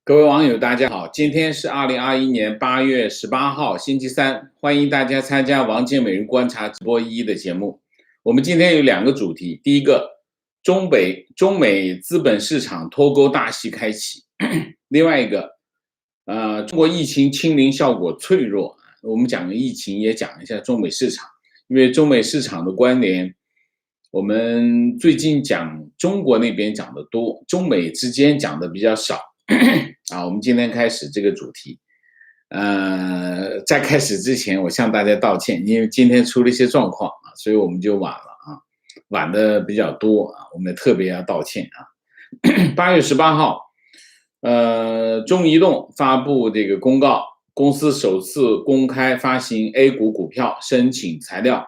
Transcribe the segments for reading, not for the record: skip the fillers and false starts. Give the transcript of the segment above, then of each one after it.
各位网友，大家好，今天是2021年8月18号，星期三，欢迎大家参加王健每日观察直播1的节目。我们今天有2个主题，第一个，中美资本市场脱钩大戏开启，另外一个，中国疫情清零效果脆弱，我们讲疫情也讲一下中美市场，因为中美市场的关联，我们最近讲中国那边讲的多，中美之间讲的比较少。我们今天开始这个主题。在开始之前，我向大家道歉，因为今天出了一些状况所以我们就晚了晚的比较多我们特别要道歉8月18号，中移动发布这个公告，公司首次公开发行 A 股股票申请材料，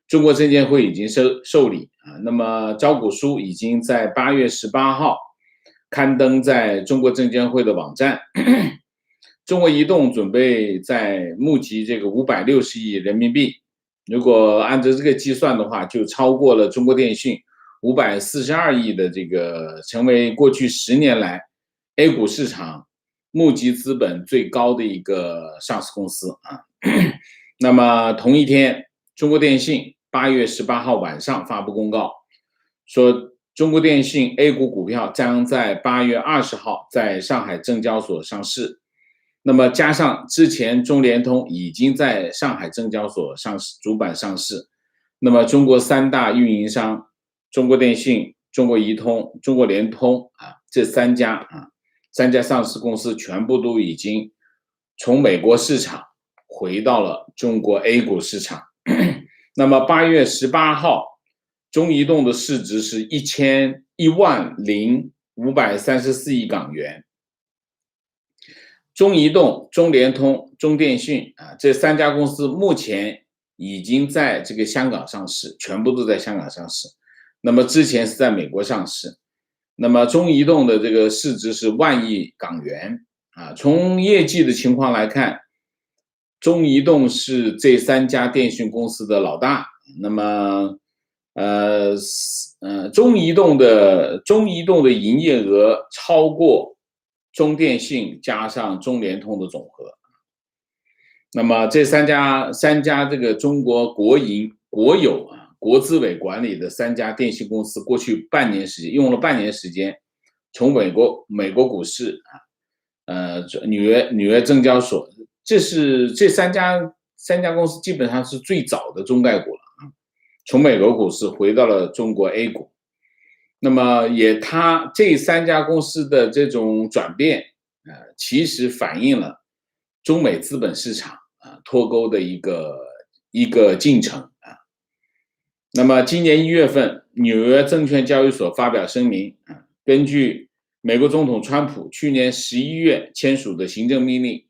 中国证监会已经受理那么招股书已经在8月18号。刊登在中国证监会的网站，中国移动准备在募集这个560亿人民币，如果按照这个计算的话，就超过了中国电信542亿的这个，成为过去10年来 A 股市场募集资本最高的一个上市公司那么同一天，中国电信8月18号晚上发布公告，说中国电信 A 股股票将在8月20号在上海证交所上市，那么加上之前中联通已经在上海证交所上市主板上市，那么中国3大运营商中国电信、中国移通、中国联通这3家上市公司全部都已经从美国市场回到了中国 A 股市场。那么8月18号。中移动的市值是10534亿港元，中移动、中联通、中电信这3家公司目前已经在这个香港上市，全部都在香港上市。那么之前是在美国上市。那么中移动的这个市值是10000亿港元从业绩的情况来看，中移动是这3家电信公司的老大。那么中移动的营业额超过中电信加上中联通的总和。那么这三家这个中国国有国资委管理的3家电信公司，过去半年时间用了半年时间，从美国股市纽约证交所，这3家公司基本上是最早的中概股了。从美国股市回到了中国 A 股，那么这3家公司的这种转变其实反映了中美资本市场脱钩的一个进程那么今年1月份，纽约证券交易所发表声明根据美国总统川普去年11月签署的行政命令，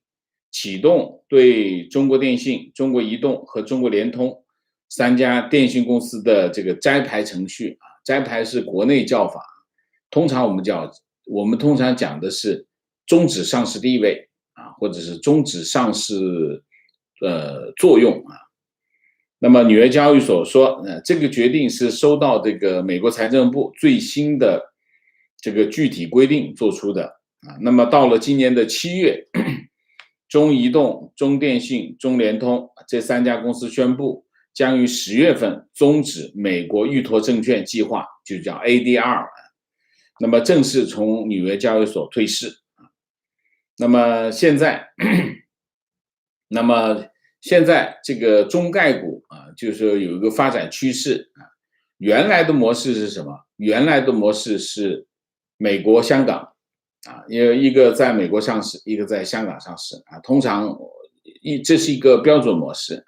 启动对中国电信、中国移动和中国联通3家电信公司的这个摘牌程序摘牌是国内叫法，通常我们通常讲的是终止上市地位或者是终止上市作用那么纽约交易所说这个决定是收到这个美国财政部最新的这个具体规定做出的那么到了今年的7月，中移动、中电信、中联通这3家公司宣布将于10月份终止美国预托证券计划，就叫 ADR， 那么正式从纽约交易所退市。那么现在这个中概股就是有一个发展趋势原来的模式是什么？原来的模式是美国、香港一个在美国上市，一个在香港上市通常这是一个标准模式。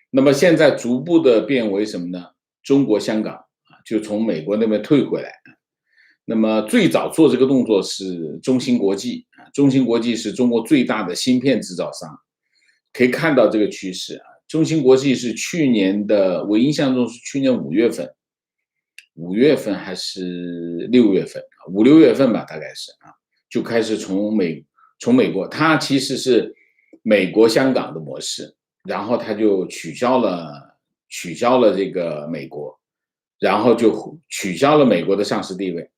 那么现在逐步的变为什么呢？中国香港就从美国那边退回来。那么最早做这个动作是中芯国际中芯国际是中国最大的芯片制造商，可以看到这个趋势中芯国际是去年的，我印象中是去年5月份还是6月份5、6月份吧，大概是就开始从美国，它其实是美国香港的模式，然后他就取消了这个美国，然后就取消了美国的上市地位，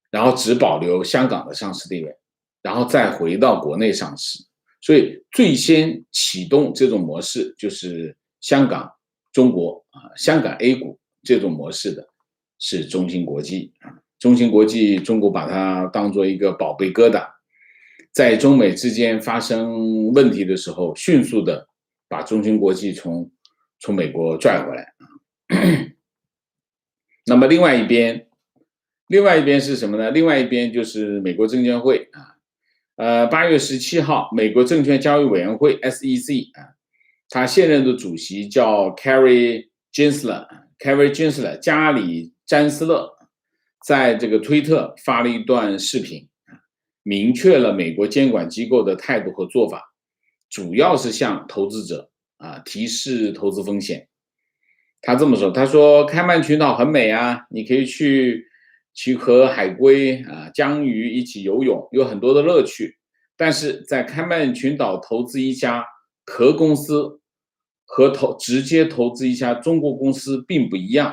然后只保留香港的上市地位。然后再回到国内上市。所以最先启动这种模式就是香港、中国香港 A 股这种模式的是中芯国际中芯国际，中国把它当做一个宝贝疙瘩，在中美之间发生问题的时候，迅速的把中芯国际从美国拽回来。那么另外一边是什么呢？另外一边就是美国证监会8月17号，美国证券交易委员会 SEC 他现任的主席叫 Carrie Gensler 加里詹斯勒，在这个推特发了一段视频，明确了美国监管机构的态度和做法，主要是向投资者提示投资风险。他这么说，他说开曼群岛很美啊，你可以去和海龟江鱼一起游泳，有很多的乐趣。但是在开曼群岛投资一家壳公司和直接投资一家中国公司并不一样。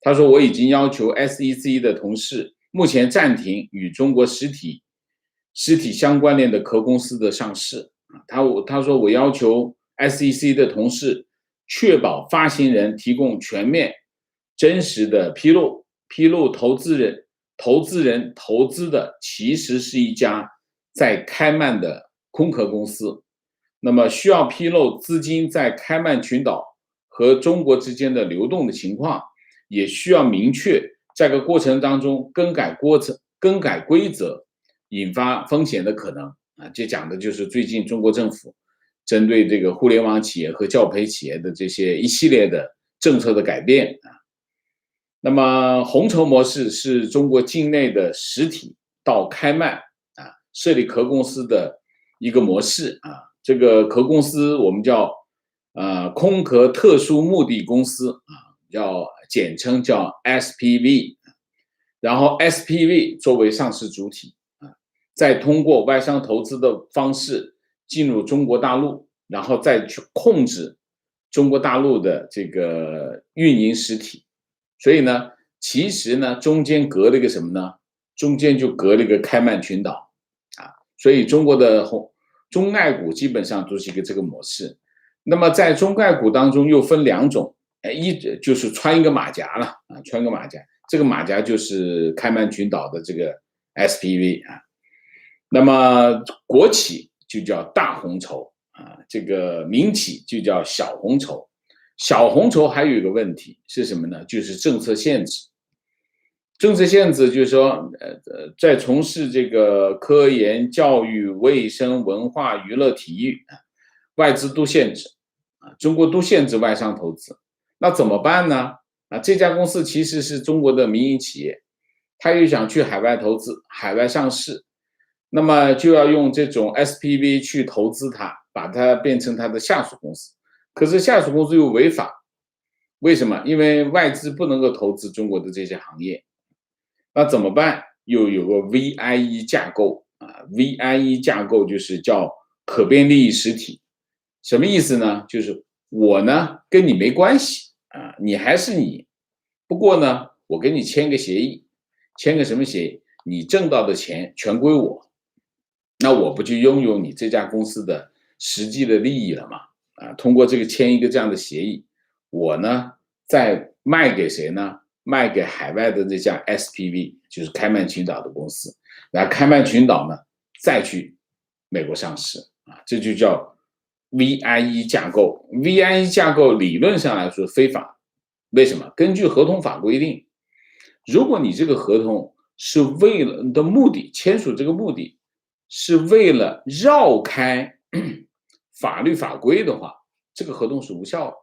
他说我已经要求 SEC 的同事目前暂停与中国实体相关联的壳公司的上市。他说我要求 SEC 的同事确保发行人提供全面真实的披露投资人投资的其实是一家在开曼的空壳公司，那么需要披露资金在开曼群岛和中国之间的流动的情况，也需要明确这个过程当中更改规则引发风险的可能这讲的就是最近中国政府针对这个互联网企业和教培企业的这些一系列的政策的改变那么红筹模式是中国境内的实体到开曼设立壳公司的一个模式这个壳公司我们叫空壳特殊目的公司简称叫 SPV， 然后 SPV 作为上市主体再通过外商投资的方式进入中国大陆，然后再去控制中国大陆的这个运营实体。所以呢，其实呢，中间隔了一个什么呢？中间就隔了一个开曼群岛所以中国的中概股基本上都是一个这个模式。那么在中概股当中又分两种，一就是穿一个马甲了穿个马甲，这个马甲就是开曼群岛的这个 SPV 那么国企就叫大红筹这个民企就叫小红筹。小红筹还有一个问题是什么呢？就是政策限制。政策限制就是说在从事这个科研、教育、卫生、文化、娱乐、体育外资都限制中国都限制外商投资。那怎么办呢？这家公司其实是中国的民营企业，他又想去海外投资、海外上市，那么就要用这种 SPV 去投资它，把它变成它的下属公司。可是下属公司又违法，为什么？因为外资不能够投资中国的这些行业。那怎么办？又有个 VIE 架构VIE 架构就是叫可变利益实体。什么意思呢？就是我呢跟你没关系你还是你，不过呢我跟你签个协议，签个什么协议？你挣到的钱全归我，那我不就拥有你这家公司的实际的利益了吗？通过这个签一个这样的协议，我呢再卖给谁呢？卖给海外的这家 SPV， 就是开曼群岛的公司，然后开曼群岛呢再去美国上市这就叫 VIE 架构。VIE 架构理论上来说非法，为什么？根据合同法规定，如果你这个合同是为了你的目的，签署这个目的是为了绕开法律法规的话，这个合同是无效的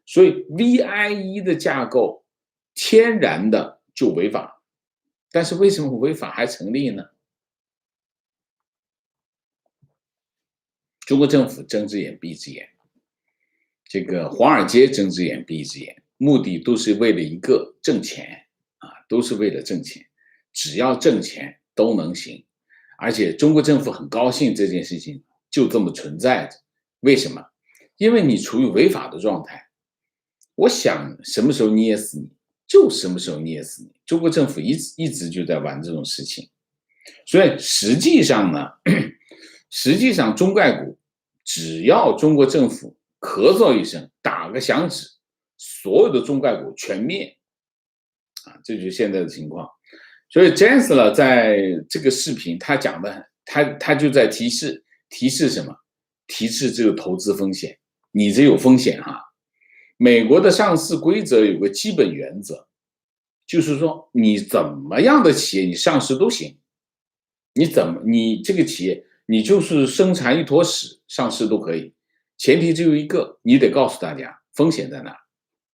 所以 VIE 的架构天然的就违法。但是为什么违法还成立呢？中国政府睁只眼闭只眼，这个华尔街睁只眼闭只眼，目的都是为了一个挣钱都是为了挣钱，只要挣钱都能行。而且中国政府很高兴这件事情就这么存在着。为什么？因为你处于违法的状态，我想什么时候捏死你就什么时候捏死你。中国政府一直就在玩这种事情。所以实际上呢，实际上中概股只要中国政府咳嗽一声，打个响指，所有的中概股全灭啊，这就是现在的情况。所以 Gensler 在这个视频他讲的，他就在提示什么？提示这个投资风险，你这有风险哈。美国的上市规则有个基本原则，就是说你怎么样的企业你上市都行，你这个企业你就是生产一坨屎上市都可以，前提只有一个，你得告诉大家风险在哪，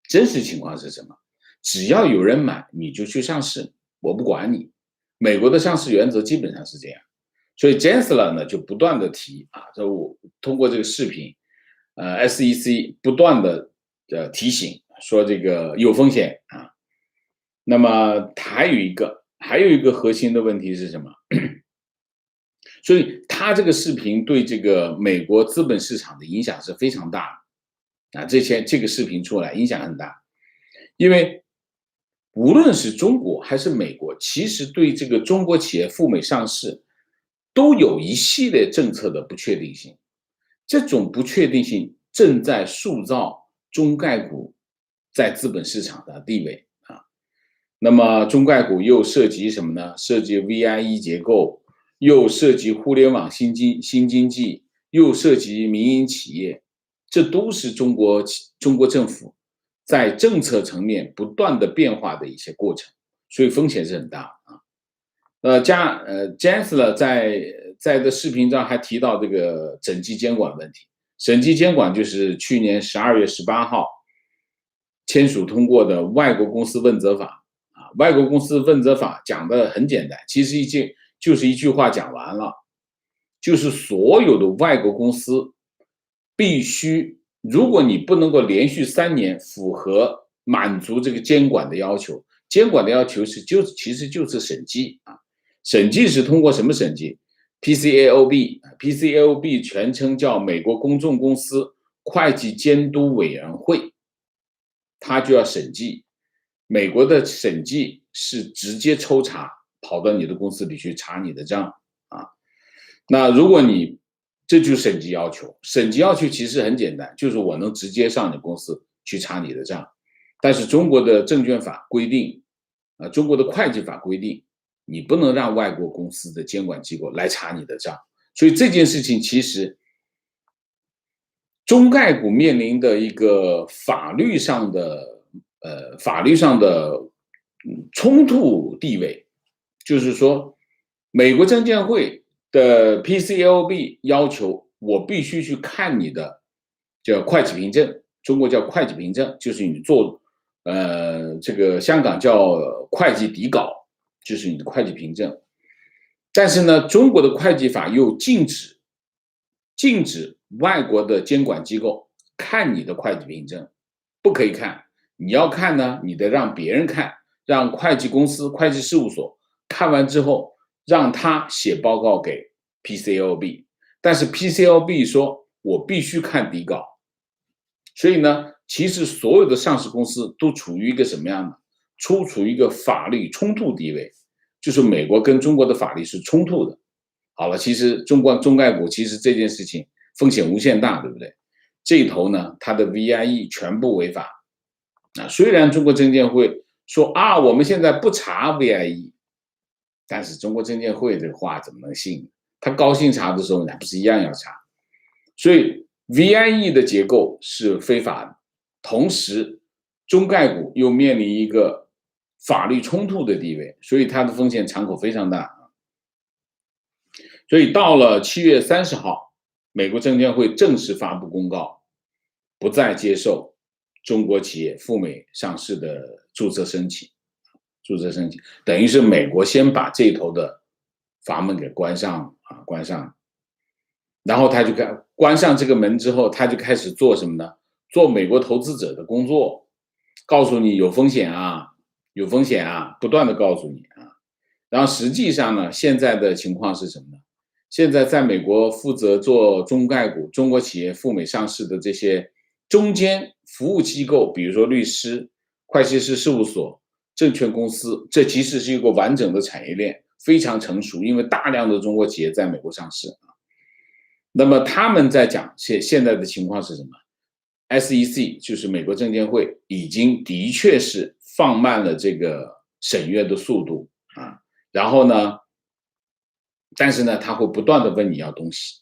真实情况是什么。只要有人买，你就去上市，我不管你。美国的上市原则基本上是这样，所以 Gensler 呢就不断的提啊，我通过这个视频，SEC 不断的提醒说这个有风险啊。那么还有一个核心的问题是什么？所以他这个视频对这个美国资本市场的影响是非常大的啊，这个视频出来影响很大，因为无论是中国还是美国，其实对这个中国企业赴美上市都有一系列政策的不确定性，这种不确定性正在塑造中概股在资本市场的地位啊。那么中概股又涉及什么呢？涉及 VIE 结构，又涉及互联网新经济，又涉及民营企业，这都是中国政府在政策层面不断的变化的一些过程，所以风险是很大啊。Gensler 在的视频上还提到这个审计监管问题。审计监管就是去年12月18号签署通过的外国公司问责法啊。外国公司问责法讲的很简单，其实就是一句话讲完了，就是所有的外国公司必须，如果你不能够连续3年满足这个监管的要求，监管的要求其实就是审计啊。审计是通过什么审计 ？PCAOB 全称叫美国公众公司会计监督委员会，它就要审计。美国的审计是直接抽查，跑到你的公司里去查你的账啊。那如果这就是审计要求，审计要求其实很简单，就是我能直接上你公司去查你的账。但是中国的证券法规定，中国的会计法规定，你不能让外国公司的监管机构来查你的账。所以这件事情其实中概股面临的一个法律上的冲突地位，就是说美国证监会的 PCAOB 要求我必须去看你的叫会计凭证，中国叫会计凭证，就是你做这个香港叫会计底稿，就是你的会计凭证。但是呢，中国的会计法又禁止外国的监管机构看你的会计凭证，不可以看。你要看呢，你得让别人看，让会计公司、会计事务所看完之后，让他写报告给 PCAOB。但是 PCAOB 说我必须看底稿，所以呢，其实所有的上市公司都处于一个什么样的？处于一个法律冲突地位，就是美国跟中国的法律是冲突的。好了，其实中概股其实这件事情风险无限大，对不对？这一头呢，它的 VIE 全部违法。虽然中国证监会说啊，我们现在不查 VIE， 但是中国证监会这个话怎么能信？他高兴查的时候，那不是一样要查？所以 VIE 的结构是非法的，同时中概股又面临一个法律冲突的地位，所以它的风险敞口非常大。所以到了7月30号，美国证监会正式发布公告，不再接受中国企业赴美上市的注册申请，等于是美国先把这头的阀门给关上。然后他就关上这个门之后，他就开始做什么呢？做美国投资者的工作，告诉你有风险啊，不断的告诉你啊。然后实际上呢，现在的情况是什么呢？现在在美国负责做中概股、中国企业赴美上市的这些中间服务机构，比如说律师、会计师事务所、证券公司，这其实是一个完整的产业链，非常成熟，因为大量的中国企业在美国上市。那么他们在讲现在的情况是什么？ SEC 就是美国证监会已经的确是放慢了这个审阅的速度啊，然后呢，但是呢，他会不断的问你要东西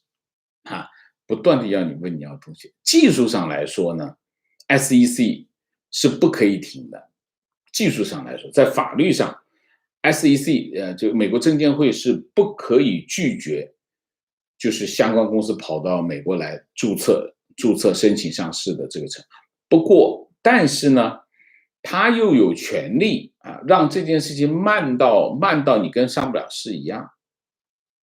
啊，不断的问你要东西。技术上来说呢 ，SEC 是不可以停的。技术上来说，在法律上 ，SEC 就美国证监会是不可以拒绝，就是相关公司跑到美国来注册申请上市的这个程序。不过，但是呢，他又有权利啊，让这件事情慢到你跟上不了市一样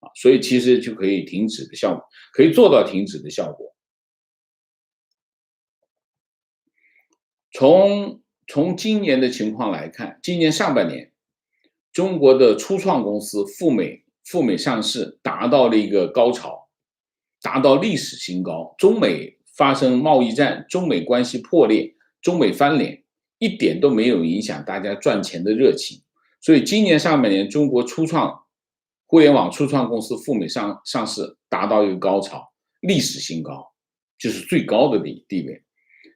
啊，所以其实就可以停止的效果，可以做到停止的效果。从今年的情况来看，今年上半年，中国的初创公司赴美上市达到了一个高潮，达到历史新高。中美发生贸易战，中美关系破裂，中美翻脸，一点都没有影响大家赚钱的热情。所以今年上半年，中国互联网初创公司赴美上市达到一个高潮，历史新高，就是最高的地位。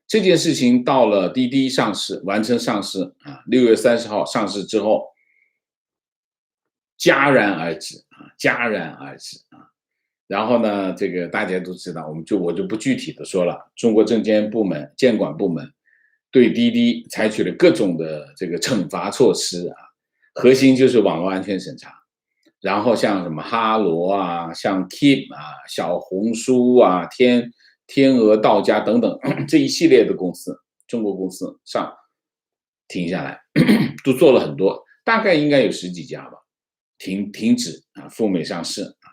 这件事情到了滴滴上市，完成上市啊，6月30号上市之后，戛然而止啊。然后呢，这个大家都知道，我就不具体的说了。中国证监监管部门对滴滴采取了各种的这个惩罚措施啊，核心就是网络安全审查。然后像什么哈罗啊，像 Keep 啊，小红书啊，天鹅到家等等这一系列的公司，中国公司停下来，都做了很多，大概应该有10几家吧，停止啊赴美上市啊。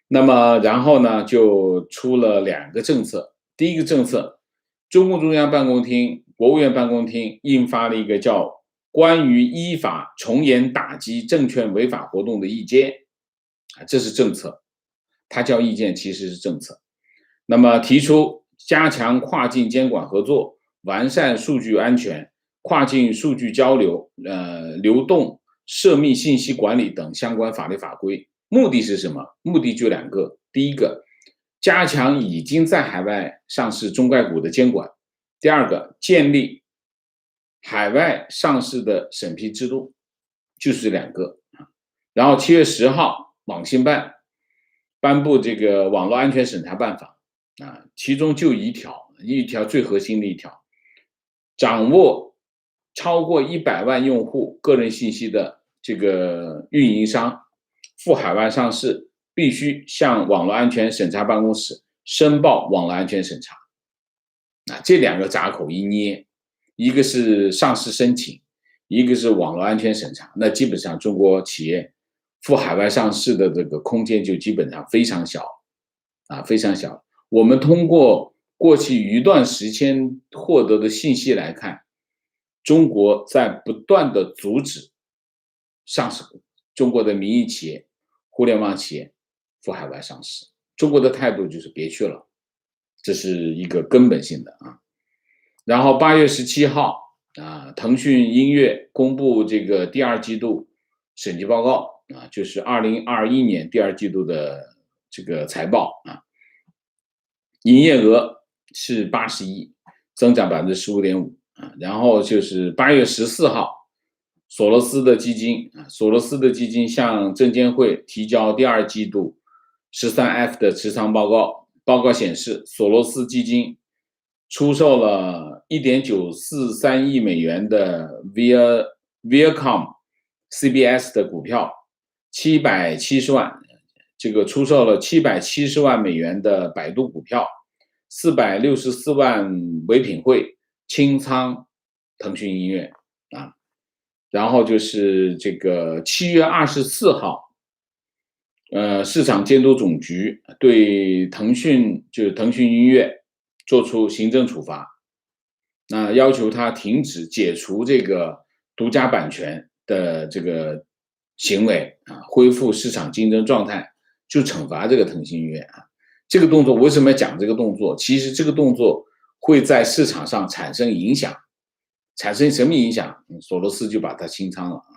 那么然后呢，就出了2个政策。第一个政策，中共中央办公厅、国务院办公厅印发了一个叫《关于依法从严打击证券违法活动的意见》啊，这是政策，它叫意见，其实是政策。那么提出加强跨境监管合作，完善数据安全、跨境数据交流、流动涉密信息管理等相关法律法规。目的是什么？目的就2个。第一个，加强已经在海外上市中概股的监管；第二个，建立海外上市的审批制度，就是这2个。然后7月10号，网信办颁布这个网络安全审查办法啊，其中就一条最核心的一条，掌握超过100万用户个人信息的这个运营商赴海外上市，必须向网络安全审查办公室申报网络安全审查。啊，这2个闸口一捏，一个是上市申请，一个是网络安全审查，那基本上中国企业赴海外上市的这个空间就基本上非常小啊，非常小。我们通过过去一段时间获得的信息来看，中国在不断的阻止上市中国的民营企业、互联网企业赴海外上市。中国的态度就是别去了，这是一个根本性的啊。然后8月17号啊，腾讯音乐公布这个第2季度审计报告啊，就是2021年第2季度的这个财报啊，营业额是80亿，增长15.5%啊。然后就是8月14号，索罗斯的基金向证监会提交第2季度13F 的持仓报告，报告显示，索罗斯基金出售了1.943亿美元的 Viacom CBS 的股票，770万，这个出售了770万美元的百度股票，464万唯品会清仓腾讯音乐啊。然后就是这个7月24号，市场监督总局对腾讯音乐做出行政处罚，那要求他停止解除这个独家版权的这个行为啊，恢复市场竞争状态，就惩罚这个腾讯音乐啊。这个动作为什么要讲这个动作？其实这个动作会在市场上产生影响，产生什么影响？索罗斯就把它清仓了啊。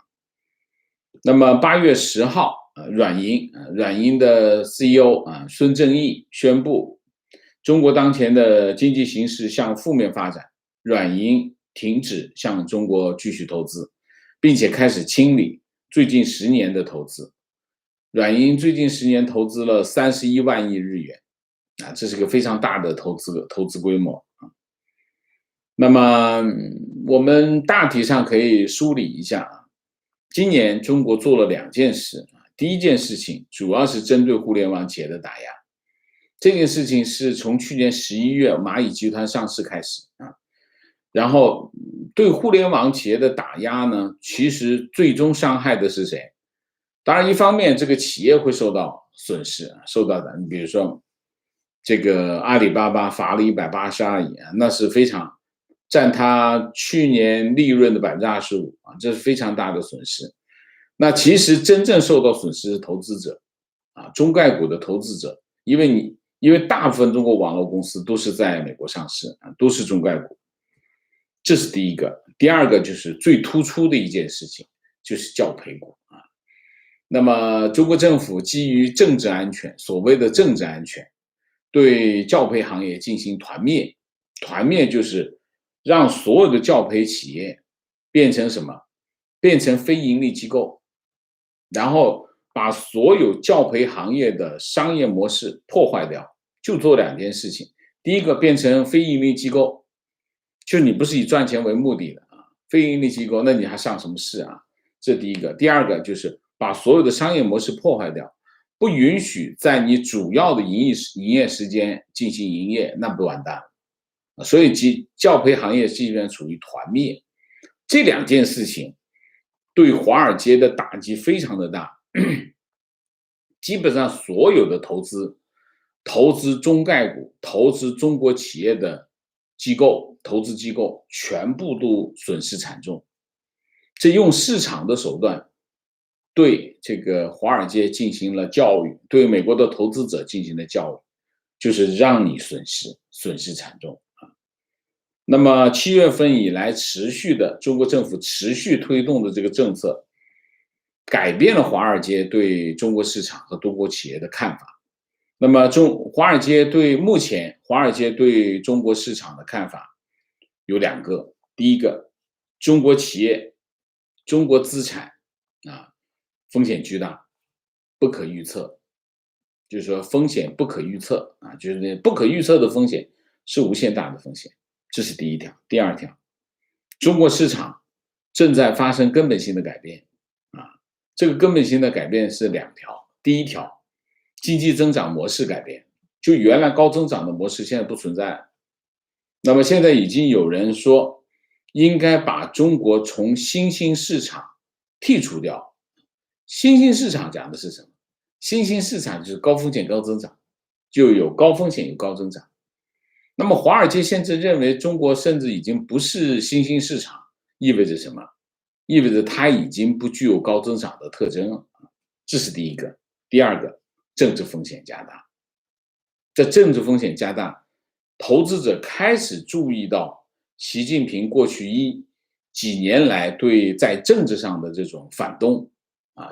那么8月10号，软银的 CEO 孙正义宣布，中国当前的经济形势向负面发展，软银停止向中国继续投资，并且开始清理最近10年的投资。软银最近10年投资了31万亿日元，这是个非常大的投资规模。那么我们大体上可以梳理一下，今年中国做了2件事。第一件事情主要是针对互联网企业的打压，这件事情是从去年11月蚂蚁集团上市开始然后对互联网企业的打压呢，其实最终伤害的是谁？当然一方面这个企业会受到损失，受到的，你比如说这个阿里巴巴罚了182亿，那是非常占它去年利润的25%，这是非常大的损失。那其实真正受到损失是投资者中概股的投资者，因为大部分中国网络公司都是在美国上市都是中概股，这是第一个。第二个就是最突出的一件事情，就是教培股那么中国政府基于政治安全，所谓的政治安全，对教培行业进行团灭。团灭就是让所有的教培企业变成什么？变成非盈利机构，然后把所有教培行业的商业模式破坏掉，就做2件事情。第一个，变成非盈利机构，就你不是以赚钱为目的的非盈利机构，那你还上什么市这第一个。第二个就是把所有的商业模式破坏掉，不允许在你主要的营业时间进行营业，那不完蛋了。所以教培行业基本上处于团灭。这2件事情对华尔街的打击非常的大，基本上所有的投资中概股、投资中国企业的投资机构全部都损失惨重。这用市场的手段对这个华尔街进行了教育，对美国的投资者进行了教育，就是让你损失惨重那么7月份以来中国政府持续推动的这个政策，改变了华尔街对中国市场和中国企业的看法。那么目前华尔街对中国市场的看法有2个。第一个，中国企业、中国资产风险巨大，不可预测，就是说风险不可预测就是不可预测的风险是无限大的风险，这是第一条。第二条，中国市场正在发生根本性的改变这个根本性的改变是2条。第一条，经济增长模式改变，就原来高增长的模式现在不存在。那么现在已经有人说应该把中国从新兴市场剔除掉。新兴市场讲的是什么？新兴市场就是高风险高增长，就有高风险有高增长。那么华尔街现在认为中国甚至已经不是新兴市场，意味着什么？意味着它已经不具有高增长的特征了。这是第一个。第二个，政治风险加大。这政治风险加大，投资者开始注意到习近平过去几年来对在政治上的这种反动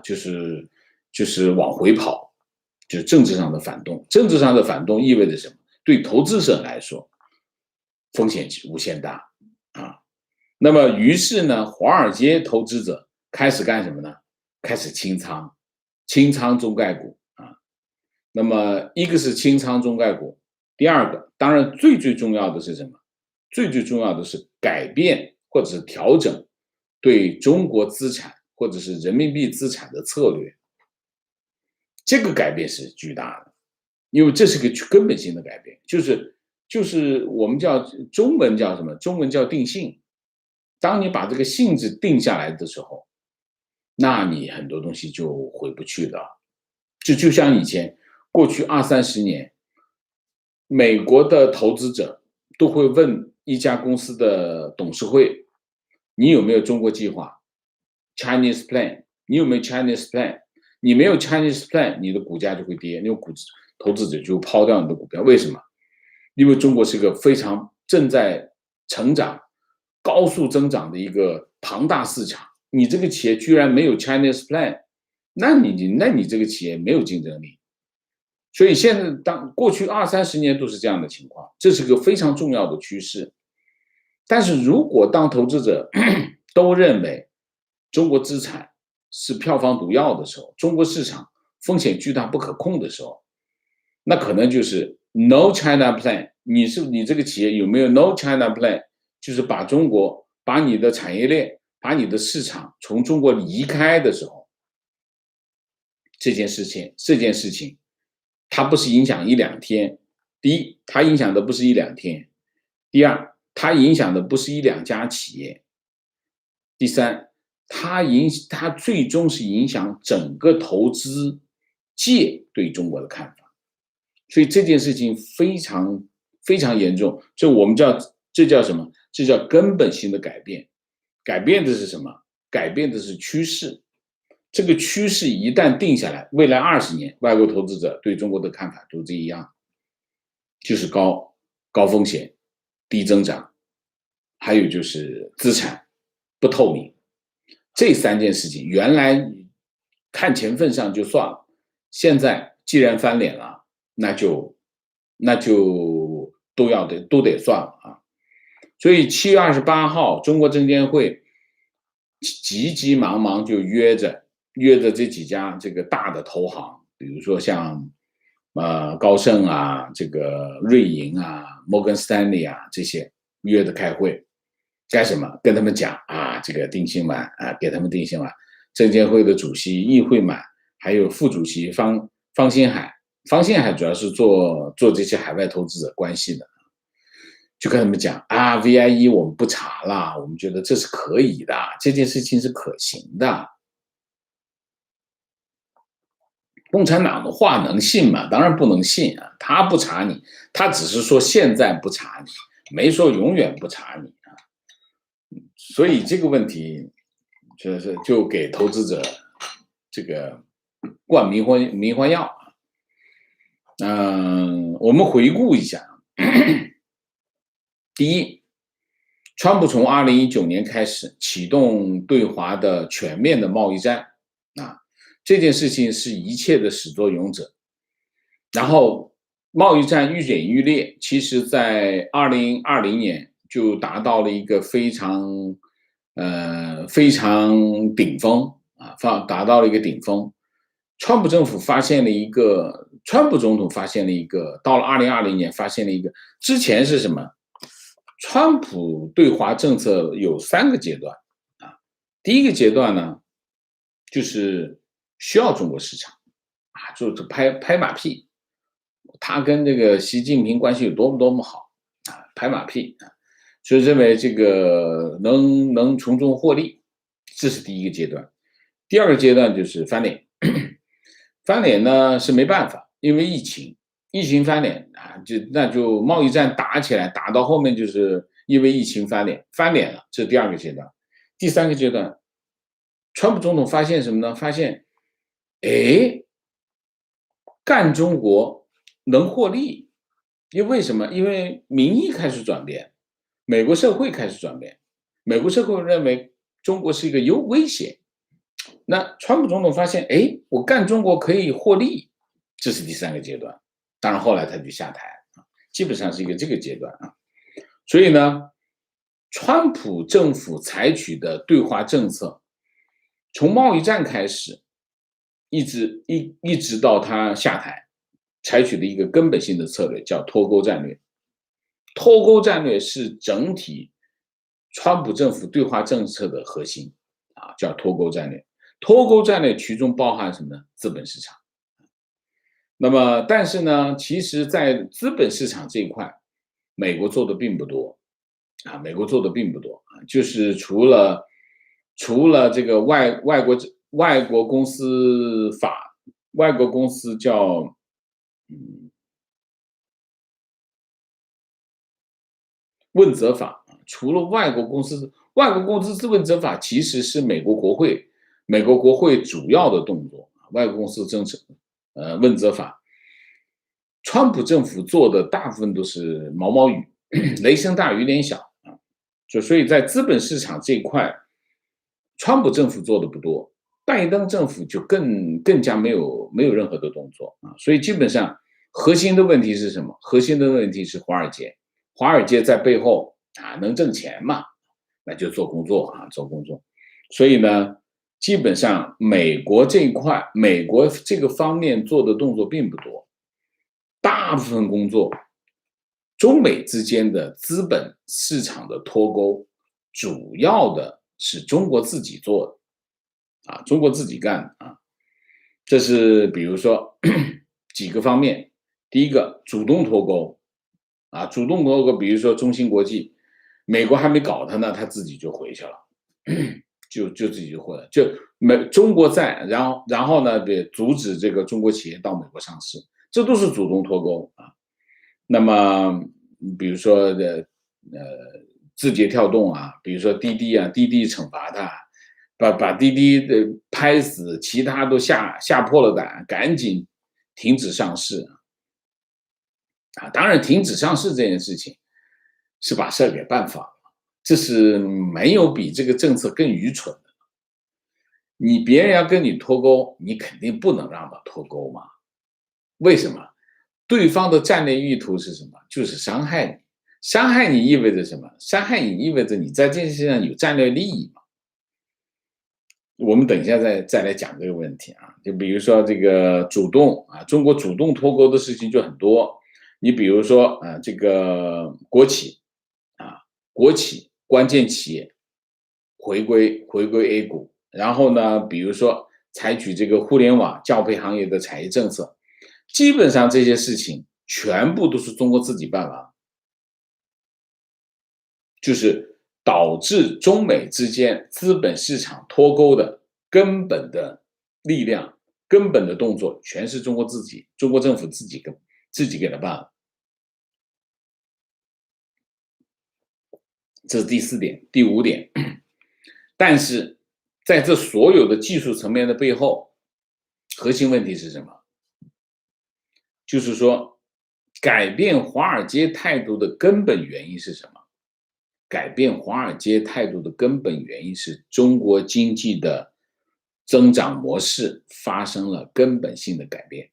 就是往回跑，就是政治上的反动。政治上的反动意味着什么？对投资者来说，风险无限大那么于是呢，华尔街投资者开始干什么呢？开始清仓中概股那么一个是清仓中概股，第二个当然最重要的是什么？最重要的是改变或者是调整对中国资产或者是人民币资产的策略。这个改变是巨大的，因为这是个根本性的改变，就是我们中文叫什么？中文叫定性。当你把这个性质定下来的时候，那你很多东西就回不去了。就像以前过去20-30年，美国的投资者都会问一家公司的董事会，你有没有中国计划 Chinese plan， 你有没有 Chinese plan？ 你没有 Chinese plan， 你的股价就会跌，因为投资者就抛掉你的股票。为什么？因为中国是个非常正在成长高速增长的一个庞大市场，你这个企业居然没有 Chinese plan， 那你这个企业没有竞争力。所以现在过去20-30年都是这样的情况，这是个非常重要的趋势。但是如果当投资者都认为中国资产是票房毒药的时候，中国市场风险巨大不可控的时候，那可能就是 No China Plan。你这个企业有没有 No China Plan？ 就是把你的产业链、把你的市场从中国离开的时候，这件事情，它不是影响1-2天。第一，它影响的不是1-2天；第二，它影响的不是1-2家企业；第三，它最终是影响整个投资界对中国的看法。所以这件事情非常非常严重，这叫什么？这叫根本性的改变。改变的是什么？改变的是趋势。这个趋势一旦定下来，未来20年，外国投资者对中国的看法都这样，就是高风险、低增长，还有就是资产不透明。这3件事情原来看钱份上就算了，现在既然翻脸了，那就都得算了啊。所以7月28号，中国证监会急急忙忙就约着这几家这个大的投行，比如说像高盛啊、这个瑞银啊、摩根斯坦利啊这些约着开会，干什么？跟他们讲啊，这个定心丸啊，给他们定心丸。证监会的主席易会满，还有副主席方星海主要是做这些海外投资者关系的，就跟他们讲啊 ，VIE 我们不查了，我们觉得这是可以的，这件事情是可行的。共产党的话能信吗？当然不能信啊！他不查你，他只是说现在不查你，没说永远不查你啊。所以这个问题就给投资者这个灌迷幻药。我们回顾一下，第一，川普从2019年开始启动对华的全面的贸易战啊。这件事情是一切的始作俑者，然后贸易战愈演愈烈，其实在2020年就达到了一个非常顶峰啊，达到了一个顶峰。川普总统发现了一个，到了2020年发现了一个，之前是什么？川普对华政策有3个阶段啊，第一个阶段呢，就是需要中国市场啊，就是拍马屁，他跟这个习近平关系有多么好啊，拍马屁啊，所以认为这个能从中获利，这是第一个阶段。第二个阶段就是翻脸，翻脸呢是没办法，因为疫情翻脸啊，那就贸易战打起来，打到后面就是因为疫情翻脸了，这是第2个阶段。第3个阶段，川普总统发现什么呢？发现干中国能获利，因为什么？因为民意开始转变，美国社会开始转变，美国社会认为中国是一个威胁。那川普总统发现，我干中国可以获利，这是第3个阶段。当然后来他就下台啊，基本上是一个这个阶段啊。所以呢，川普政府采取的对华政策，从贸易战开始，一直到他下台，采取的一个根本性的策略叫脱钩战略。脱钩战略是整体川普政府对华政策的核心啊，叫脱钩战略。脱钩战略其中包含什么呢？资本市场。那么，但是呢，其实在资本市场这一块，美国做的并不多啊，就是除了这个外国公司法，外国公司叫问责法，除了外国公司问责法其实是美国国会主要的动作，外国公司政策问责法，川普政府做的大部分都是毛雨，雷声大雨点小啊，所以在资本市场这一块，川普政府做的不多，拜登政府就更加没有任何的动作啊。所以基本上核心的问题是什么？核心的问题是华尔街，华尔街在背后啊能挣钱嘛，那就做工作啊，做工作。所以呢，基本上美国这一块，美国这个方面做的动作并不多，大部分工作，中美之间的资本市场的脱钩，主要的是中国自己做的啊，中国自己干的啊。这是比如说几个方面，第一个主动脱钩啊，主动脱钩，比如说中芯国际，美国还没搞它呢，它自己就回去了。就自己就回来，就中国在，然后呢，阻止这个中国企业到美国上市，这都是主动脱钩啊。那么比如说字节跳动啊，比如说滴滴啊，滴滴惩罚它，把滴滴的拍死，其他都吓破了胆，赶紧停止上市啊。当然，停止上市这件事情是把事儿给办反了。这是没有比这个政策更愚蠢的。你别人要跟你脱钩，你肯定不能让他脱钩嘛？为什么？对方的战略意图是什么？就是伤害你。伤害你意味着什么？伤害你意味着你在这件事上有战略利益嘛？我们等一下再来讲这个问题啊。就比如说这个主动啊，中国主动脱钩的事情就很多。你比如说啊，这个国企啊，国企关键企业回归 A 股，然后呢，比如说采取这个互联网教培行业的产业政策，基本上这些事情全部都是中国自己办完，就是导致中美之间资本市场脱钩的根本的力量、根本的动作，全是中国政府自己给他办了。这是第4点。第5点，但是在这所有的技术层面的背后，核心问题是什么？就是说，改变华尔街态度的根本原因是什么？改变华尔街态度的根本原因是中国经济的增长模式发生了根本性的改变，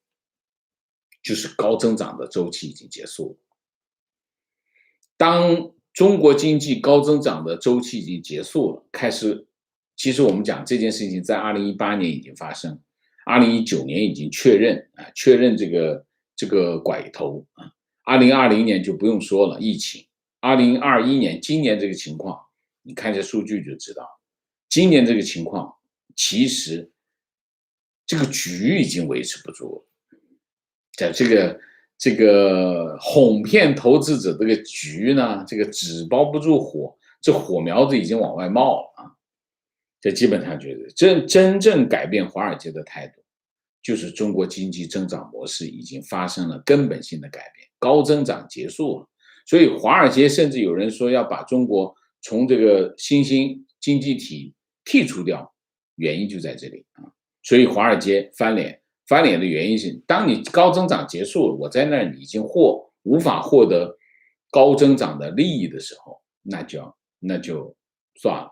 就是高增长的周期已经结束了。当中国经济高增长的周期已经结束了，其实我们讲这件事情在2018年已经发生，2019年已经确认这个拐头啊，2020年就不用说了，疫情，2021年今年这个情况，你看一下数据就知道，今年这个情况其实这个局已经维持不住了，在这个哄骗投资者这个局呢，这个纸包不住火，这火苗子已经往外冒了啊！这基本上觉得真正改变华尔街的态度，就是中国经济增长模式已经发生了根本性的改变，高增长结束了。所以华尔街甚至有人说要把中国从这个新兴经济体剔除掉，原因就在这里啊！所以华尔街翻脸的原因是，当你高增长结束了，我在那儿已经无法获得高增长的利益的时候，那就算了。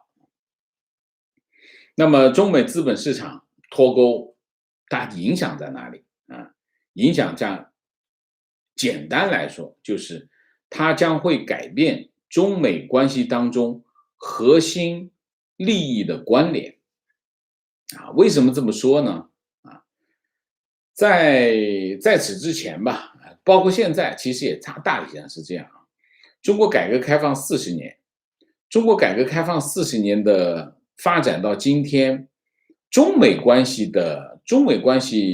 那么中美资本市场脱钩，它影响在哪里啊？影响在简单来说，就是它将会改变中美关系当中核心利益的关联啊。为什么这么说呢？在此之前吧，包括现在，其实也大体上是这样啊。中国改革开放40年，中国改革开放40年的发展到今天，中美关系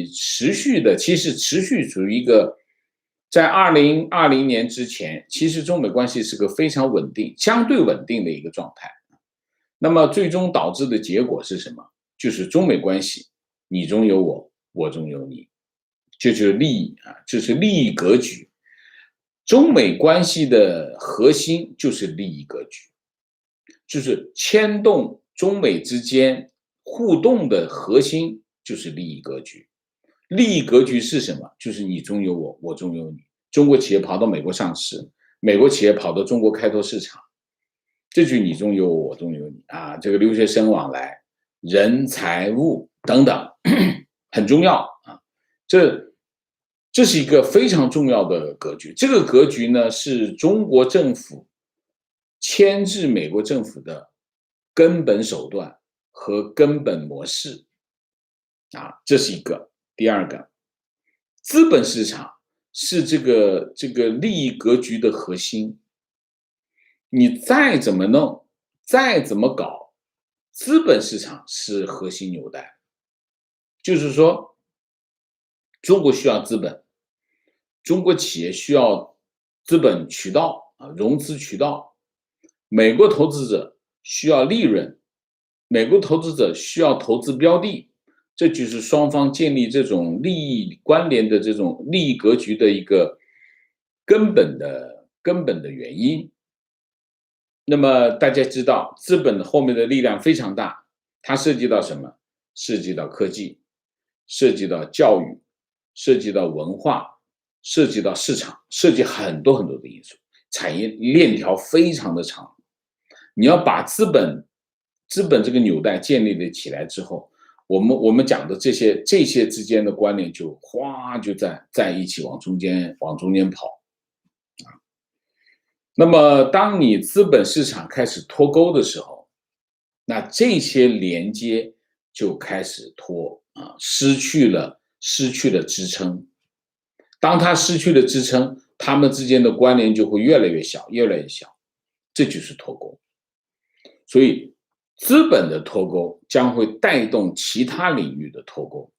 其实持续处于一个在2020年之前，其实中美关系是个非常相对稳定的一个状态。那么最终导致的结果是什么？就是中美关系你中有我，我中有你。这就是利益啊，这是利益格局。中美关系的核心就是利益格局，就是牵动中美之间互动的核心就是利益格局。利益格局是什么？就是你中有我，我中有你。中国企业跑到美国上市，美国企业跑到中国开拓市场，这就是你中有我，我中有你啊。这个留学生往来人、财物等等，很重要啊。这是一个非常重要的格局。这个格局呢，是中国政府牵制美国政府的根本手段和根本模式啊，这是一个。第二个，资本市场是这个利益格局的核心。你再怎么弄，再怎么搞，资本市场是核心纽带。就是说，中国需要资本，中国企业需要资本渠道啊，融资渠道。美国投资者需要利润，美国投资者需要投资标的，这就是双方建立这种利益关联的这种利益格局的一个根本的原因。那么大家知道，资本后面的力量非常大，它涉及到什么？涉及到科技，涉及到教育，涉及到文化，涉及到市场，涉及很多很多的因素，产业链条非常的长。你要把资本这个纽带建立了起来之后，我们讲的这些之间的关联就哗就在一起往中间跑。那么当你资本市场开始脱钩的时候，那这些连接就开始脱啊，失去了支撑。当它失去了支撑，它们之间的关联就会越来越小，这就是脱钩。所以资本的脱钩将会带动其他领域的脱钩，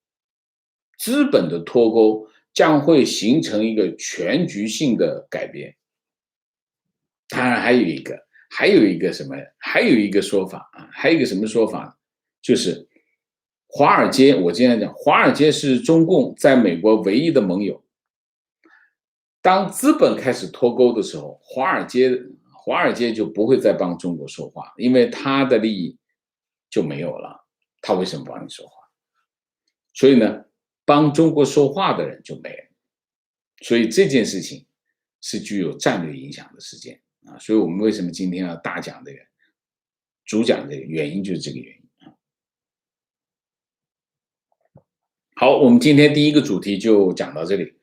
资本的脱钩将会形成一个全局性的改变。当然还有一个什么？还有一个说法啊，还有一个什么说法？就是华尔街，我经常讲，华尔街是中共在美国唯一的盟友。当资本开始脱钩的时候，华尔街就不会再帮中国说话，因为他的利益就没有了。他为什么帮你说话？所以呢，帮中国说话的人就没了。所以这件事情是具有战略影响的事件。啊，所以我们为什么今天要大讲这个，主讲这个原因就是这个原因啊。好，我们今天第一个主题就讲到这里，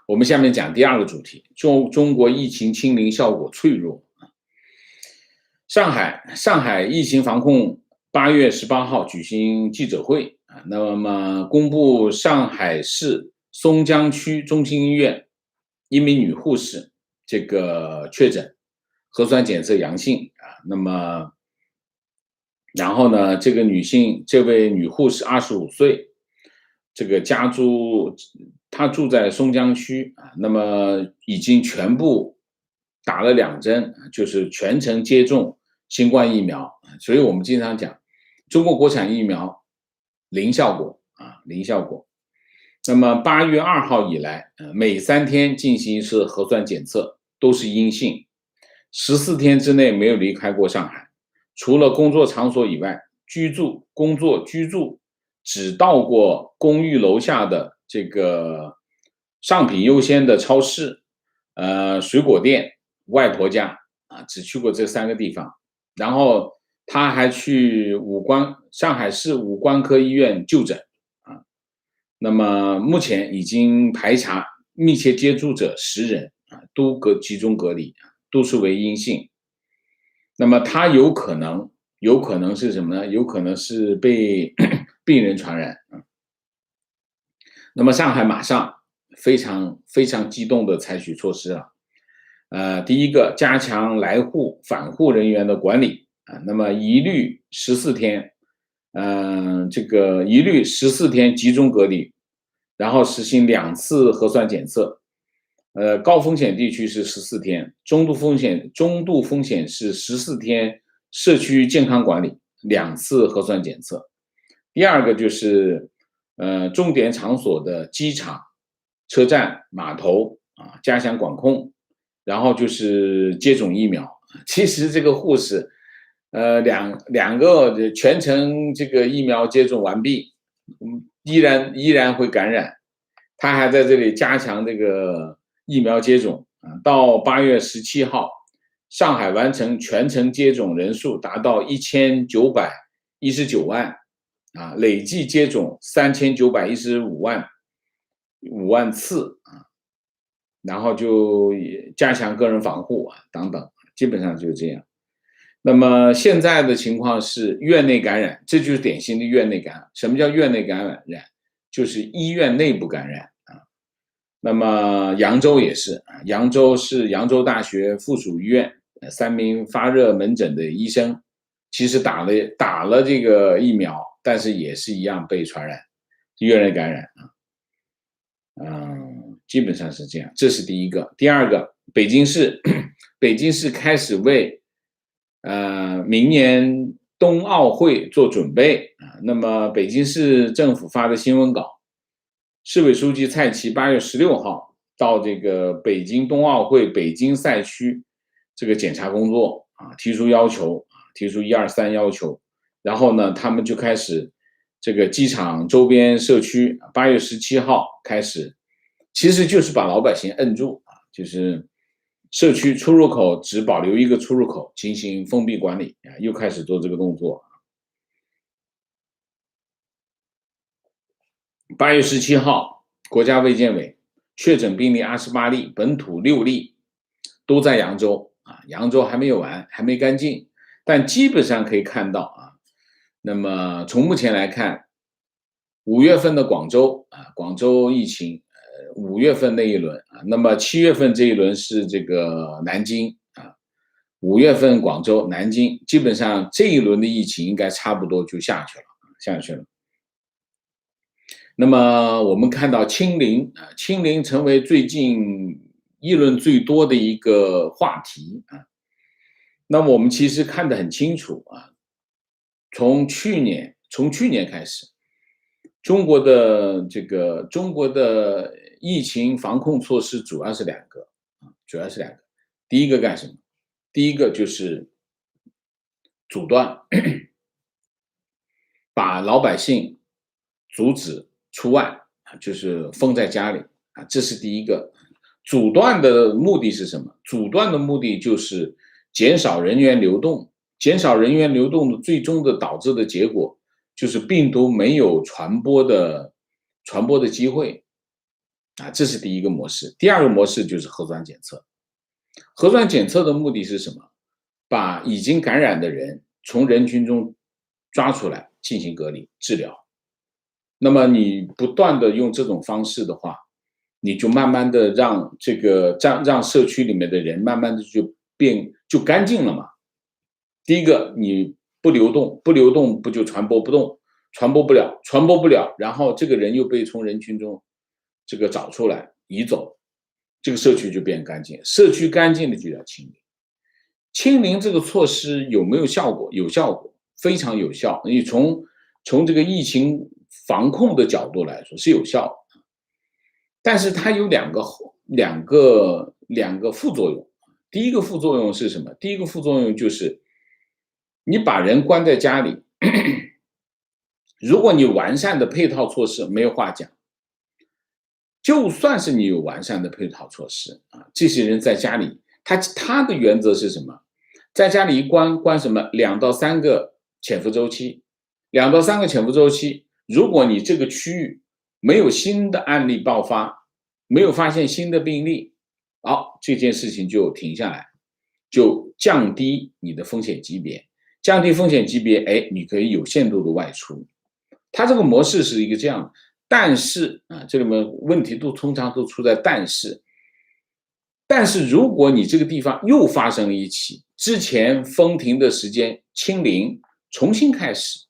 我们下面讲第二个主题，中国疫情清零效果脆弱啊。上海疫情防控8月18号举行记者会啊，那么公布上海市松江区中心医院一名女护士这个确诊。核酸检测阳性啊，那么，然后呢，这位女护士25岁，这个她住在松江区啊，那么已经全部打了2针，就是全程接种新冠疫苗，所以我们经常讲，中国国产疫苗零效果啊，零效果。那么8月2号以来，每3天进行一次核酸检测，都是阴性。14天之内没有离开过上海，除了工作场所以外，工作居住只到过公寓楼下的这个商品优先的超市、水果店、外婆家啊，只去过这3个地方。然后他还去上海市五官科医院就诊啊。那么目前已经排查密切接触者10人啊，都集中隔离。都是为阴性，那么他有可能是什么呢？有可能是被病人传染。那么上海马上非常激动的采取措施了。第一个，加强来沪返沪人员的管理啊，那么一律14天，这个一律14天集中隔离，然后实行2次核酸检测。高风险地区是14天，中度风险是14天社区健康管理，2次核酸检测。第二个就是重点场所的机场、车站、码头啊，加强管控。然后就是接种疫苗。其实这个护士，两个全程这个疫苗接种完毕，依然会感染，他还在这里加强这个疫苗接种啊，到8月17号，上海完成全程接种人数达到1919万累计接种3915万次然后就加强个人防护等等，基本上就是这样。那么现在的情况是院内感染，这就是典型的院内感染。什么叫院内感染？就是医院内部感染那么扬州也是扬州是扬州大学附属医院3名发热门诊的医生，其实打了这个疫苗，但是也是一样被传染，院内感染基本上是这样，这是第一个。第二个，北京市开始为明年冬奥会做准备那么北京市政府发的新闻稿，市委书记蔡奇8月16号到这个北京冬奥会北京赛区这个检查工作提出要求，提出1、2、3要求，然后呢，他们就开始这个机场周边社区8月17号开始，其实就是把老百姓摁住就是社区出入口只保留一个出入口进行封闭管理又开始做这个动作。8月17号，国家卫健委确诊病例28例，本土6例，都在扬州扬州还没有完，还没干净，但基本上可以看到那么从目前来看，5月份的广州疫情5月份那一轮那么7月份这一轮是这个南京5月份广州、南京，基本上这一轮的疫情应该差不多就下去了。那么我们看到清零成为最近议论最多的一个话题那么我们其实看得很清楚从去年开始，中国的疫情防控措施主要是两个。第一个干什么？第一个就是阻断，把老百姓阻止出外就是封在家里这是第一个。阻断的目的是什么？阻断的目的就是减少人员流动，减少人员流动的最终的导致的结果就是病毒没有传播的机会这是第一个模式。第二个模式就是核酸检测。核酸检测的目的是什么？把已经感染的人从人群中抓出来进行隔离治疗。那么你不断的用这种方式的话，你就慢慢的让社区里面的人慢慢的就干净了嘛。第一个你不流动不就传播不了，然后这个人又被从人群中这个找出来移走，这个社区就变干净。社区干净的就叫清零。清零这个措施有没有效果？有效果，非常有效。你从这个疫情防控的角度来说是有效的，但是它有两个副作用。第一个副作用是什么？第一个副作用就是你把人关在家里，如果你完善的配套措施没有话讲，就算是你有完善的配套措施这些人在家里，他的原则是什么？在家里一关什么2到3个潜伏周期，2到3个潜伏周期，如果你这个区域没有新的案例爆发，没有发现新的病例，这件事情就停下来，就降低你的风险级别，降低风险级别，你可以有限度的外出。它这个模式是一个这样的，但是这里面问题通常都出在但是如果你这个地方又发生了一起，之前封停的时间清零，重新开始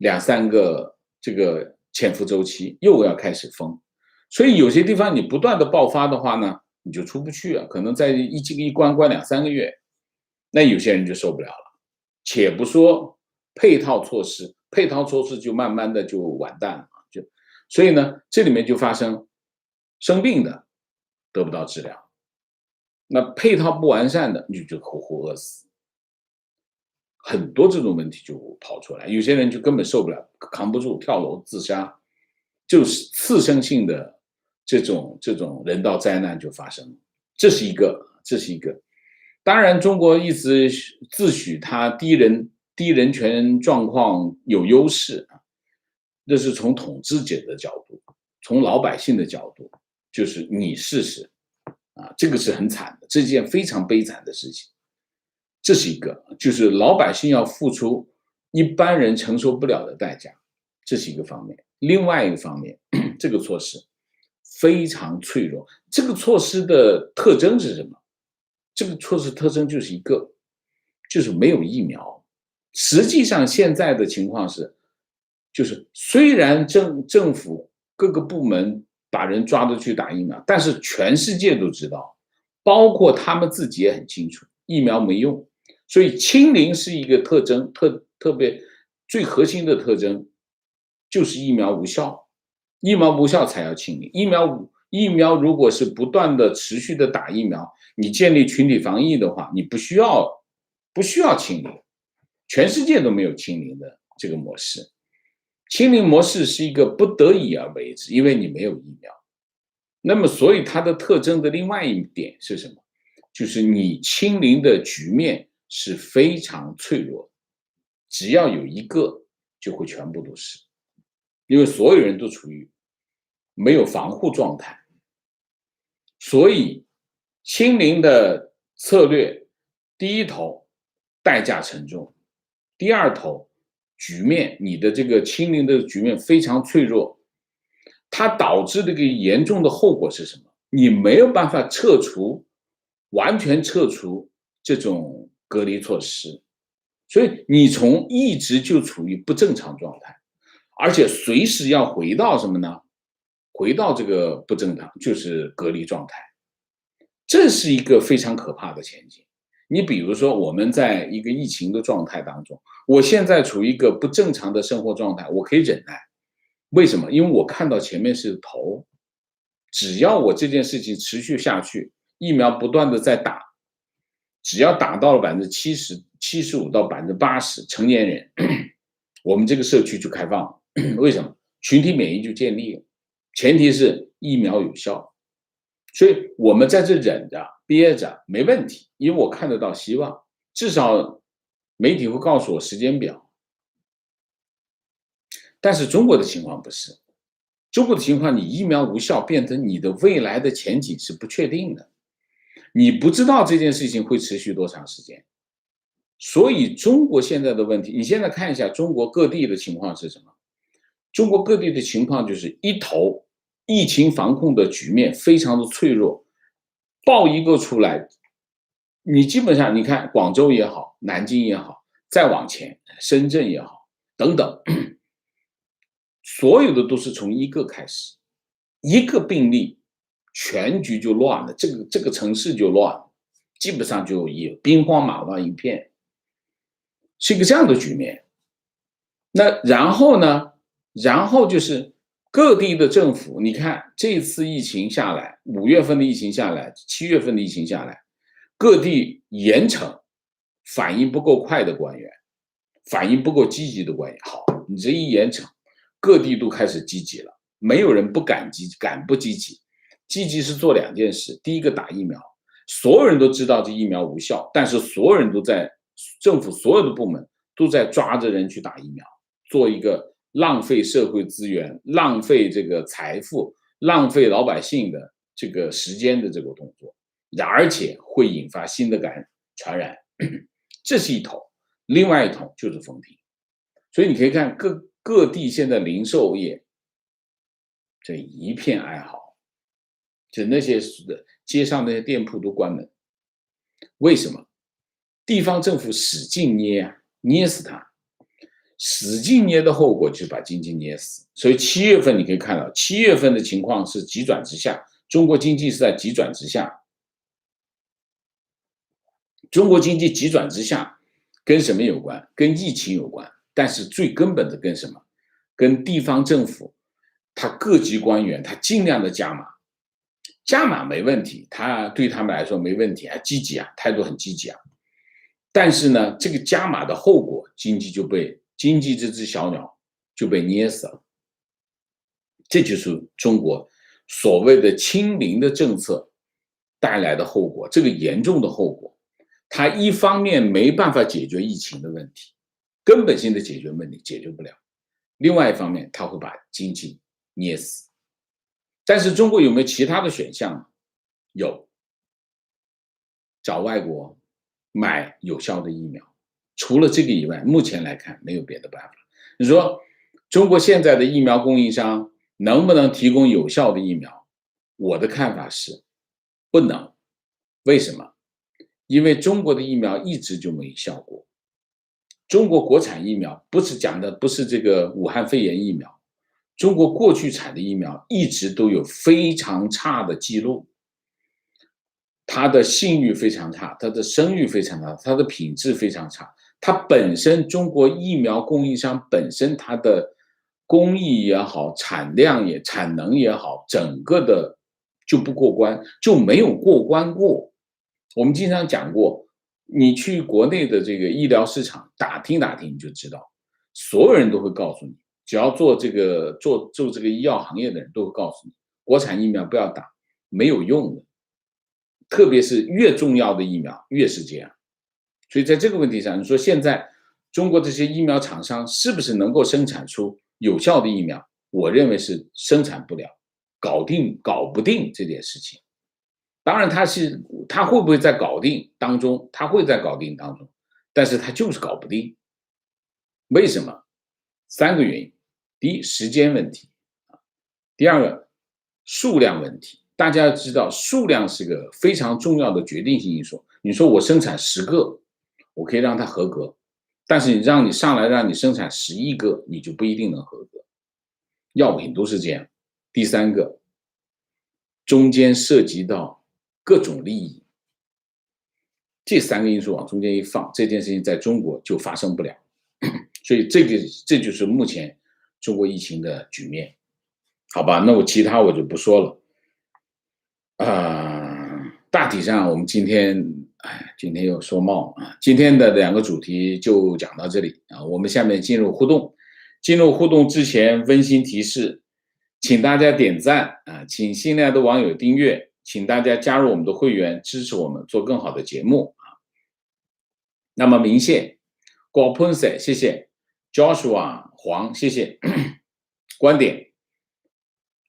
2、3个这个潜伏周期又要开始封，所以有些地方你不断的爆发的话呢，你就出不去可能在一关2、3个月，那有些人就受不了了。且不说配套措施就慢慢的就完蛋了所以呢，这里面就发生生病的得不到治疗，那配套不完善的你就活活饿死，很多这种问题就跑出来，有些人就根本受不了，扛不住，跳楼自杀，就是次生性的这种人道灾难就发生了。这是一个。当然，中国一直自诩它低低人权状况有优势啊，那是从统治者的角度，从老百姓的角度，就是你试试啊，这个是很惨的，这是件非常悲惨的事情。这是一个，就是老百姓要付出一般人承受不了的代价，这是一个方面。另外一个方面，这个措施非常脆弱。这个措施的特征是什么？这个措施特征就是一个，就是没有疫苗。实际上现在的情况是，就是虽然政府各个部门把人抓着去打疫苗，但是全世界都知道，包括他们自己也很清楚，疫苗没用。所以清零是一个特征，特别最核心的特征就是疫苗无效，疫苗无效才要清零。疫苗如果是不断的持续的打疫苗，你建立群体防疫的话，你不需要清零，全世界都没有清零的这个模式。清零模式是一个不得已而为之，因为你没有疫苗。那么所以它的特征的另外一点是什么？就是你清零的局面是非常脆弱的，只要有一个就会全部都是，因为所有人都处于没有防护状态。所以清零的策略，第一头代价沉重，第二头局面，你的这个清零的局面非常脆弱，它导致这个严重的后果是什么？你没有办法完全撤除这种隔离措施，所以你一直就处于不正常状态，而且随时要回到什么呢？回到这个不正常，就是隔离状态。这是一个非常可怕的前景。你比如说，我们在一个疫情的状态当中，我现在处于一个不正常的生活状态，我可以忍耐。为什么？因为我看到前面是头，只要我这件事情持续下去，疫苗不断的在打，只要打到了75%到80%成年人，我们这个社区就开放了。为什么？群体免疫就建立了，前提是疫苗有效。所以我们在这忍着憋着没问题，因为我看得到希望，至少媒体会告诉我时间表。但是中国的情况不是，中国的情况，你疫苗无效变成你的未来的前景是不确定的，你不知道这件事情会持续多长时间。所以中国现在的问题，你现在看一下中国各地的情况是什么？中国各地的情况就是一头疫情防控的局面非常的脆弱，爆一个出来，你基本上你看广州也好，南京也好，再往前深圳也好等等，所有的都是从一个开始，一个病例全局就乱了，这个城市就乱了，基本上就也兵荒马乱一片，是一个这样的局面。那然后呢？然后就是各地的政府，你看这次疫情下来，5月份的疫情下来，7月份的疫情下来，各地严惩反应不够快的官员，反应不够积极的官员。好，你这一严惩，各地都开始积极了，没有人不敢不积极。积极是做2件事，第一个打疫苗，所有人都知道这疫苗无效，但是所有人都在政府所有的部门都在抓着人去打疫苗，做一个浪费社会资源、浪费这个财富、浪费老百姓的这个时间的这个动作，而且会引发新的传染，这是一头。另外一头就是封停，所以你可以看各地现在零售业这一片哀嚎，就那些街上那些店铺都关门。为什么？地方政府使劲捏死它。使劲捏的后果就是把经济捏死，所以7月份你可以看到，7月份的情况是急转直下，中国经济是在急转直下。中国经济急转直下跟什么有关？跟疫情有关，但是最根本的跟什么？跟地方政府，他各级官员他尽量的加码没问题，他对他们来说没问题，还积极啊，态度很积极啊。但是呢，这个加码的后果，经济这只小鸟就被捏死了。这就是中国所谓的清零的政策带来的后果，这个严重的后果。它一方面没办法解决疫情的问题，根本性的解决问题解决不了。另外一方面，它会把经济捏死。但是中国有没有其他的选项呢？有，找外国买有效的疫苗。除了这个以外，目前来看没有别的办法。你说中国现在的疫苗供应商能不能提供有效的疫苗？我的看法是不能。为什么？因为中国的疫苗一直就没效果。中国国产疫苗不是讲的不是这个武汉肺炎疫苗，中国过去产的疫苗一直都有非常差的记录，它的信誉非常差，它的声誉非常差，它的品质非常差。它本身中国疫苗供应商本身它的工艺也好，产能也好，整个的就不过关，就没有过关过。我们经常讲过，你去国内的这个医疗市场打听打听，你就知道，所有人都会告诉你，只要做这个医药行业的人都会告诉你，国产疫苗不要打，没有用的。特别是越重要的疫苗越是这样。所以在这个问题上，你说现在中国这些疫苗厂商是不是能够生产出有效的疫苗？我认为是生产不了，搞不定这件事情。当然他会不会在搞定当中？他会在搞定当中，但是他就是搞不定。为什么？3个原因。第一，时间问题。第二个，数量问题。大家要知道，数量是个非常重要的决定性因素。你说我生产10个，我可以让它合格，但是让你生产11个，你就不一定能合格。药品都是这样。第三个，中间涉及到各种利益，这3个因素往中间一放，这件事情在中国就发生不了。所以这就是目前中国疫情的局面，好吧？那其他我就不说了。大体上我们今天又说冒啊，今天的2个主题就讲到这里啊。我们下面进入互动。进入互动之前，温馨提示，请大家点赞啊，请新来的网友订阅，请大家加入我们的会员，支持我们做更好的节目啊。那么明谢郭喷塞，谢谢 Joshua 黄，谢谢观点。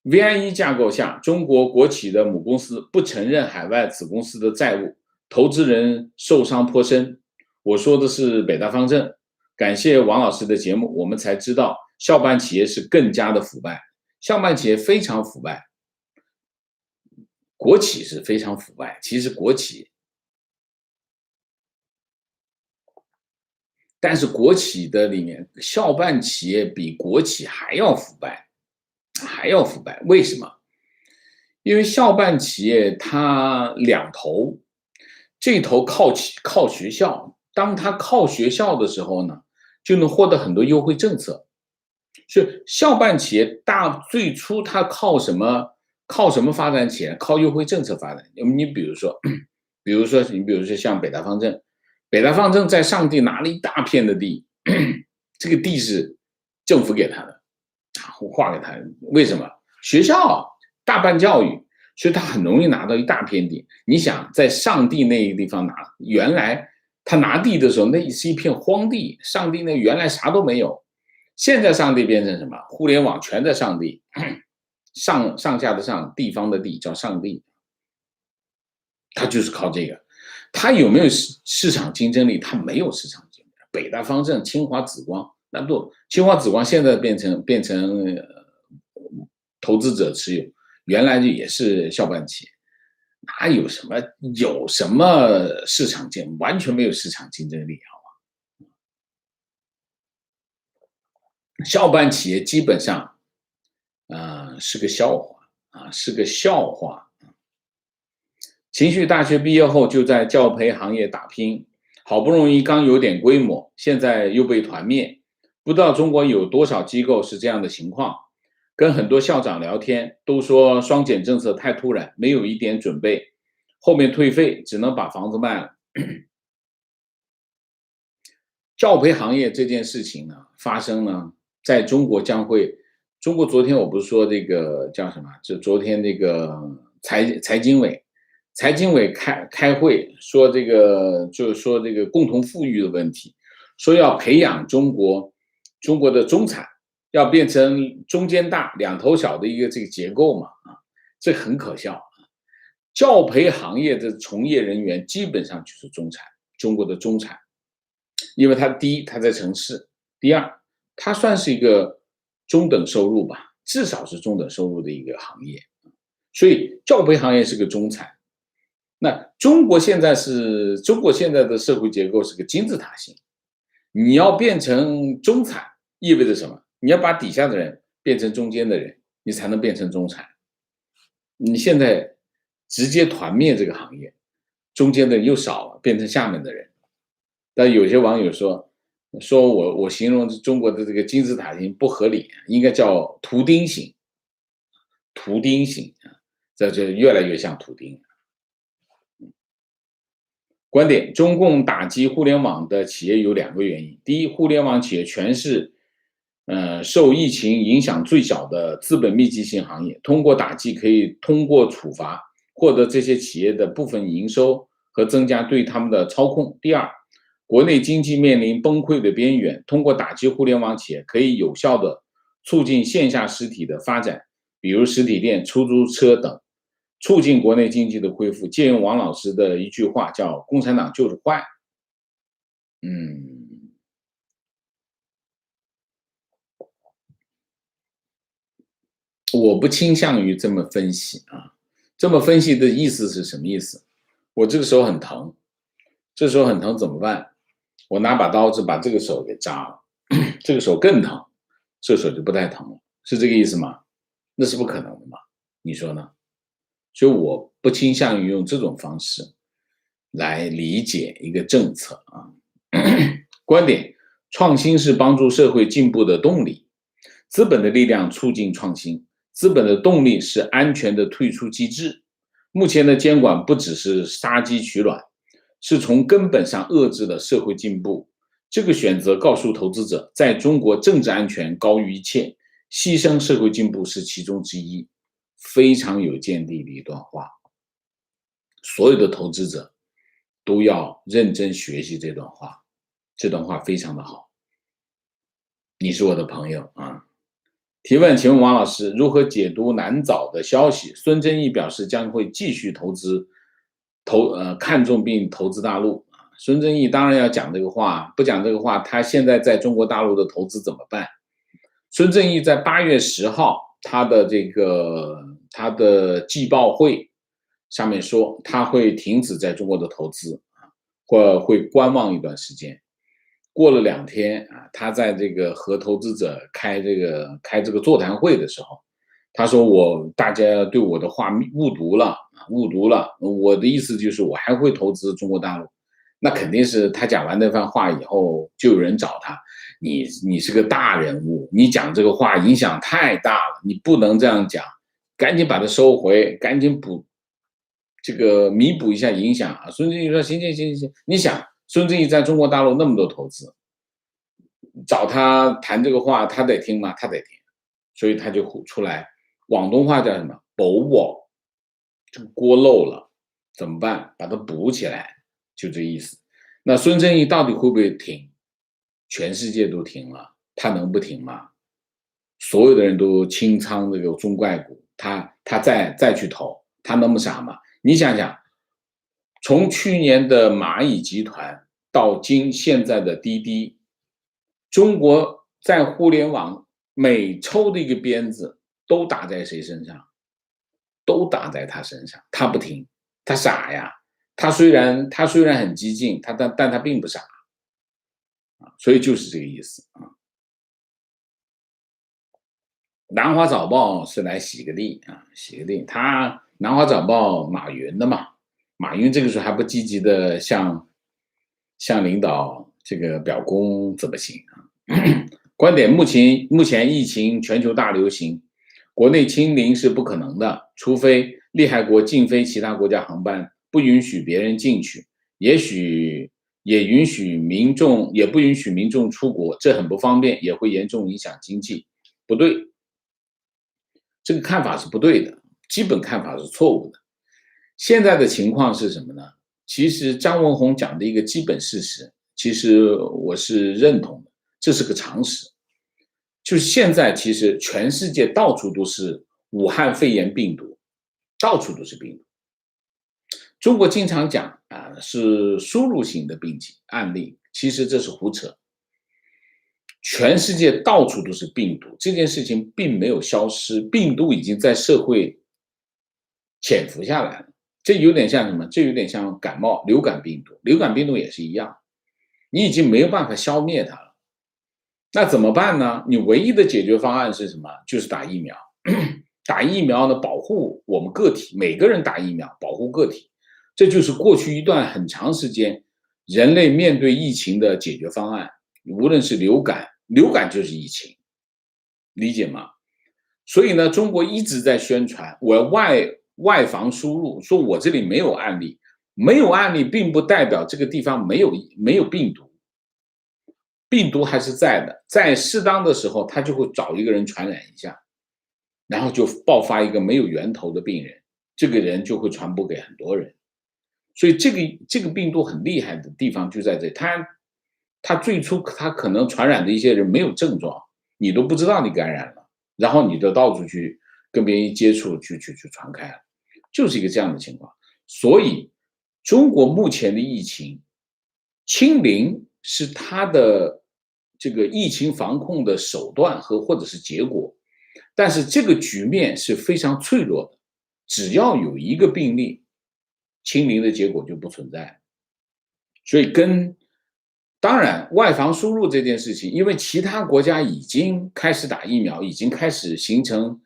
VIE 架构下，中国国企的母公司不承认海外子公司的债务，投资人受伤颇深。我说的是北大方正。感谢王老师的节目，我们才知道校办企业是更加的腐败，校办企业非常腐败，国企是非常腐败。其实国企，但是国企的里面，校办企业比国企还要腐败。为什么？因为校办企业它两头，这头靠学校，当它靠学校的时候呢，就能获得很多优惠政策。所以校办企业最初它靠什么发展起来？靠优惠政策发展。你比如说像北大方正在上地拿了一大片的地，这个地是政府给他的。划给他，为什么？学校大办教育，所以他很容易拿到一大片地。你想在上地那个地方拿，原来他拿地的时候，那是一片荒地，上地那原来啥都没有。现在上地变成什么？互联网全在上地，上下的上，地方的地叫上地。他就是靠这个，他有没有市场竞争力？他没有市场竞争力。北大方正、清华紫光。那不，清华紫光现在变成投资者持有，原来就也是校办企业，哪有什么市场完全没有市场竞争力，好吧？校办企业基本上，是个笑话啊，是个笑话。情绪大学毕业后就在教培行业打拼，好不容易刚有点规模，现在又被团灭。不知道中国有多少机构是这样的情况，跟很多校长聊天都说双减政策太突然，没有一点准备，后面退费只能把房子卖了。教培行业这件事情呢，发生呢，在中国中国昨天我不是说这个叫什么，就昨天这个财经委开会说就是说这个共同富裕的问题。说要培养中国的中产，要变成中间大两头小的一个这个结构嘛这很可笑。教培行业的从业人员基本上就是中产，中国的中产，因为它第一它在城市，第二它算是一个中等收入吧，至少是中等收入的一个行业，所以教培行业是个中产。那中国现在的社会结构是个金字塔型，你要变成中产意味着什么？你要把底下的人变成中间的人，你才能变成中产。你现在直接团灭这个行业，中间的人又少了，变成下面的人。但有些网友说我形容中国的这个金字塔型不合理，应该叫图钉型，这越来越像图钉。观点：中共打击互联网的企业有2个原因。第一，互联网企业全是受疫情影响最小的资本密集型行业，通过打击可以通过处罚获得这些企业的部分营收和增加对他们的操控。第二，国内经济面临崩溃的边缘，通过打击互联网企业可以有效的促进线下实体的发展，比如实体店、出租车等，促进国内经济的恢复。借用王老师的一句话叫共产党就是坏。我不倾向于这么分析这么分析的意思是什么意思？我这个手很疼，这手很疼怎么办？我拿把刀子把这个手给扎了，这个手更疼，这手就不太疼了，是这个意思吗？那是不可能的嘛，你说呢？所以我不倾向于用这种方式来理解一个政策观点：创新是帮助社会进步的动力，资本的力量促进创新，资本的动力是安全的退出机制。目前的监管不只是杀鸡取卵，是从根本上遏制了社会进步。这个选择告诉投资者，在中国政治安全高于一切，牺牲社会进步是其中之一。非常有见地的一段话，所有的投资者都要认真学习这段话，这段话非常的好。你是我的朋友提问：请问王老师如何解读南枣的消息？孙正义表示将会继续看重并投资大陆。孙正义当然要讲这个话，不讲这个话，他现在在中国大陆的投资怎么办？孙正义在8月10号他的季报会上面说，他会停止在中国的投资或会观望一段时间。过了2天他在这个和投资者开这个座谈会的时候，他说大家对我的话误读了，我的意思就是我还会投资中国大陆。那肯定是他讲完那番话以后，就有人找他，你是个大人物，你讲这个话影响太大了，你不能这样讲，赶紧把它收回，赶紧弥补一下影响孙正义说行，你想孙正义在中国大陆那么多投资，找他谈这个话他得听吗？他得听，所以他就出来，广东话叫什么？补锅，这个锅漏了怎么办？把它补起来，就这意思。那孙正义到底会不会停？全世界都停了，他能不停吗？所有的人都清仓这个中概股，他再去投，他那么傻吗？你想想，从去年的蚂蚁集团到现在的滴滴，中国在互联网每抽的一个鞭子都打在谁身上？都打在他身上，他不停，他傻呀。他虽然很激进，但他并不傻所以就是这个意思南华早报是来洗个地南华早报马云的嘛，马云这个时候还不积极的向领导这个表功怎么行观点：目前疫情全球大流行，国内清零是不可能的，除非利害国禁飞其他国家航班，不允许别人进去，也不允许民众出国，这很不方便，也会严重影响经济。不对，这个看法是不对的，基本看法是错误的。现在的情况是什么呢？其实张文宏讲的一个基本事实，其实我是认同的，这是个常识。就是现在其实全世界到处都是武汉肺炎病毒，到处都是病毒。中国经常讲啊，是输入型的病情案例，其实这是胡扯。全世界到处都是病毒，这件事情并没有消失，病毒已经在社会潜伏下来了。这有点像什么？这有点像感冒、流感病毒，流感病毒也是一样，你已经没有办法消灭它了。那怎么办呢？你唯一的解决方案是什么？就是打疫苗。打疫苗呢，保护我们个体，每个人打疫苗，保护个体。这就是过去一段很长时间人类面对疫情的解决方案。无论是流感，流感就是疫情，理解吗？所以呢，中国一直在宣传我要外防输入，说我这里没有案例，没有案例并不代表这个地方没有病毒，病毒还是在的，在适当的时候，他就会找一个人传染一下，然后就爆发一个没有源头的病人，这个人就会传播给很多人。所以这个病毒很厉害的地方就在这里，它最初它可能传染的一些人没有症状，你都不知道你感染了，然后你就到处去跟别人一接触，去传开了，就是一个这样的情况。所以中国目前的疫情，清零是它的这个疫情防控的手段或者是结果，但是这个局面是非常脆弱的，只要有一个病例，清零的结果就不存在。所以当然外防输入这件事情，因为其他国家已经开始打疫苗，已经开始形成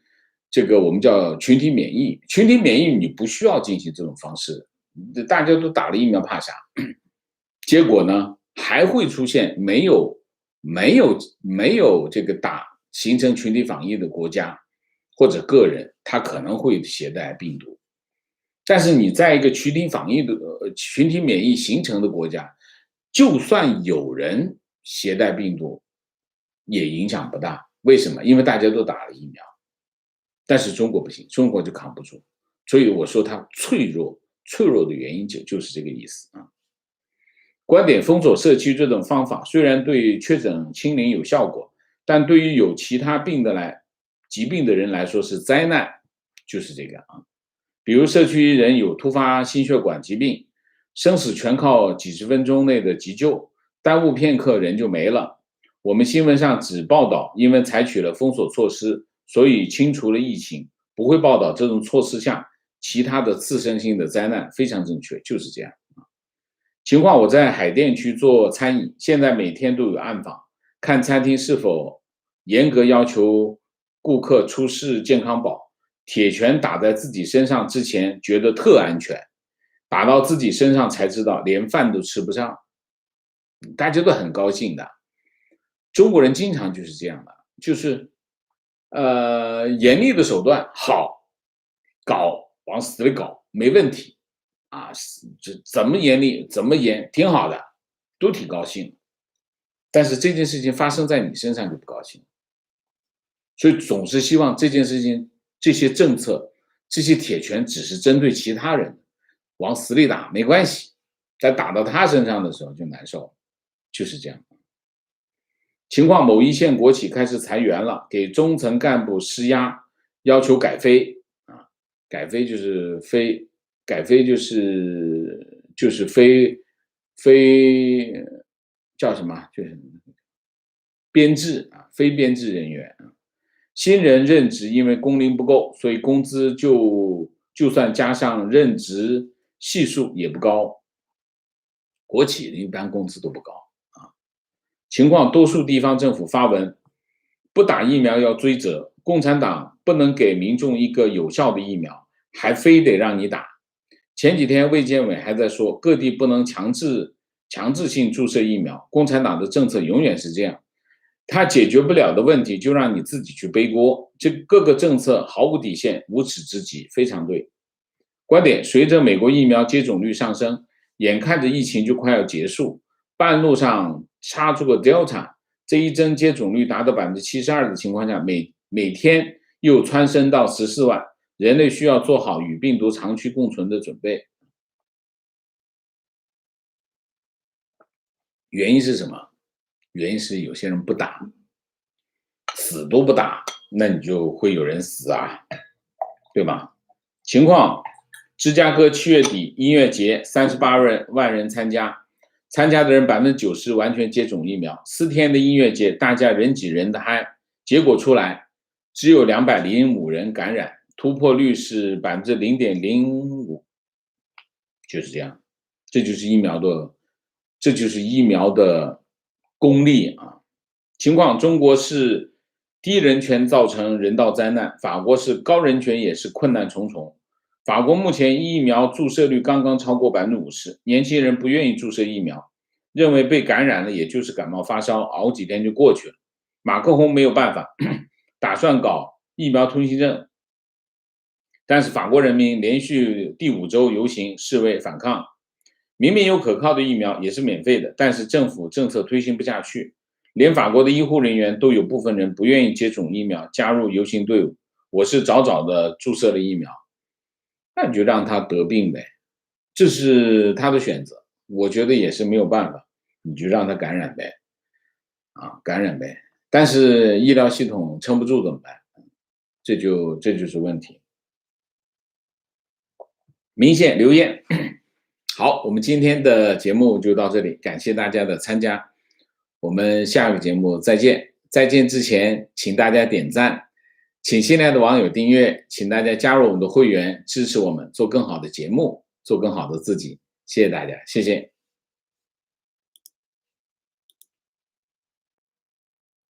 这个我们叫群体免疫。群体免疫你不需要进行这种方式，大家都打了疫苗怕啥？结果呢还会出现没有这个形成群体防疫的国家或者个人，他可能会携带病毒。但是你在一个群体防疫的群体免疫形成的国家，就算有人携带病毒，也影响不大。为什么？因为大家都打了疫苗。但是中国不行，中国就扛不住。所以我说它脆弱，脆弱的原因就是这个意思啊。观点封锁社区这种方法虽然对确诊清零有效果，但对于有其他疾病的人来说是灾难，就是这个啊。比如社区人有突发心血管疾病，生死全靠几十分钟内的急救，耽误片刻人就没了。我们新闻上只报道因为采取了封锁措施，所以清除了疫情，不会报道这种措施下其他的自身性的灾难，非常正确，就是这样。情况我在海淀区做餐饮，现在每天都有暗访，看餐厅是否严格要求顾客出示健康宝。铁拳打在自己身上之前觉得特安全，打到自己身上才知道连饭都吃不上，大家都很高兴的。中国人经常就是这样的，就是严厉的手段好，搞往死里搞没问题啊，这怎么严厉怎么严挺好的，都挺高兴。但是这件事情发生在你身上就不高兴，所以总是希望这件事情。这些政策，这些铁拳只是针对其他人，往死里打没关系，但打到他身上的时候就难受，就是这样。情况某一线国企开始裁员了，给中层干部施压，要求改飞啊，改飞就是非叫什么？就是编制啊，非编制人员啊。新人任职因为工龄不够，所以工资就算加上任职系数也不高。国企一般工资都不高啊。情况多数地方政府发文，不打疫苗要追责，共产党不能给民众一个有效的疫苗，还非得让你打。前几天卫健委还在说，各地不能强制性注射疫苗，共产党的政策永远是这样。他解决不了的问题，就让你自己去背锅。这各个政策毫无底线，无耻之极，非常对。观点：随着美国疫苗接种率上升，眼看着疫情就快要结束，半路上插出个 Delta， 这一针接种率达到72%的情况下，每天又蹿升到14万，人类需要做好与病毒长期共存的准备。原因是什么？原因是有些人不打，死都不打，那你就会有人死啊，对吧？情况，芝加哥7月底音乐节38万人参加，参加的人90%完全接种疫苗，4天的音乐节，大家人挤人的嗨，结果出来只有205人感染，突破率是0.05%，就是这样，这就是疫苗的功力啊。情况，中国是低人权造成人道灾难，法国是高人权也是困难重重。法国目前疫苗注射率刚刚超过50%，年轻人不愿意注射疫苗，认为被感染了也就是感冒发烧，熬几天就过去了。马克宏没有办法，打算搞疫苗通行证，但是法国人民连续第5周游行示威反抗。明明有可靠的疫苗，也是免费的，但是政府政策推行不下去，连法国的医护人员都有部分人不愿意接种疫苗，加入游行队伍。我是早早的注射了疫苗，那你就让他得病呗，这是他的选择，我觉得也是没有办法，你就让他感染呗，感染呗。但是医疗系统撑不住怎么办？这就是问题。明显留言。好，我们今天的节目就到这里，感谢大家的参加，我们下个节目再见。再见之前，请大家点赞，请新来的网友订阅，请大家加入我们的会员，支持我们做更好的节目，做更好的自己。谢谢大家，谢谢。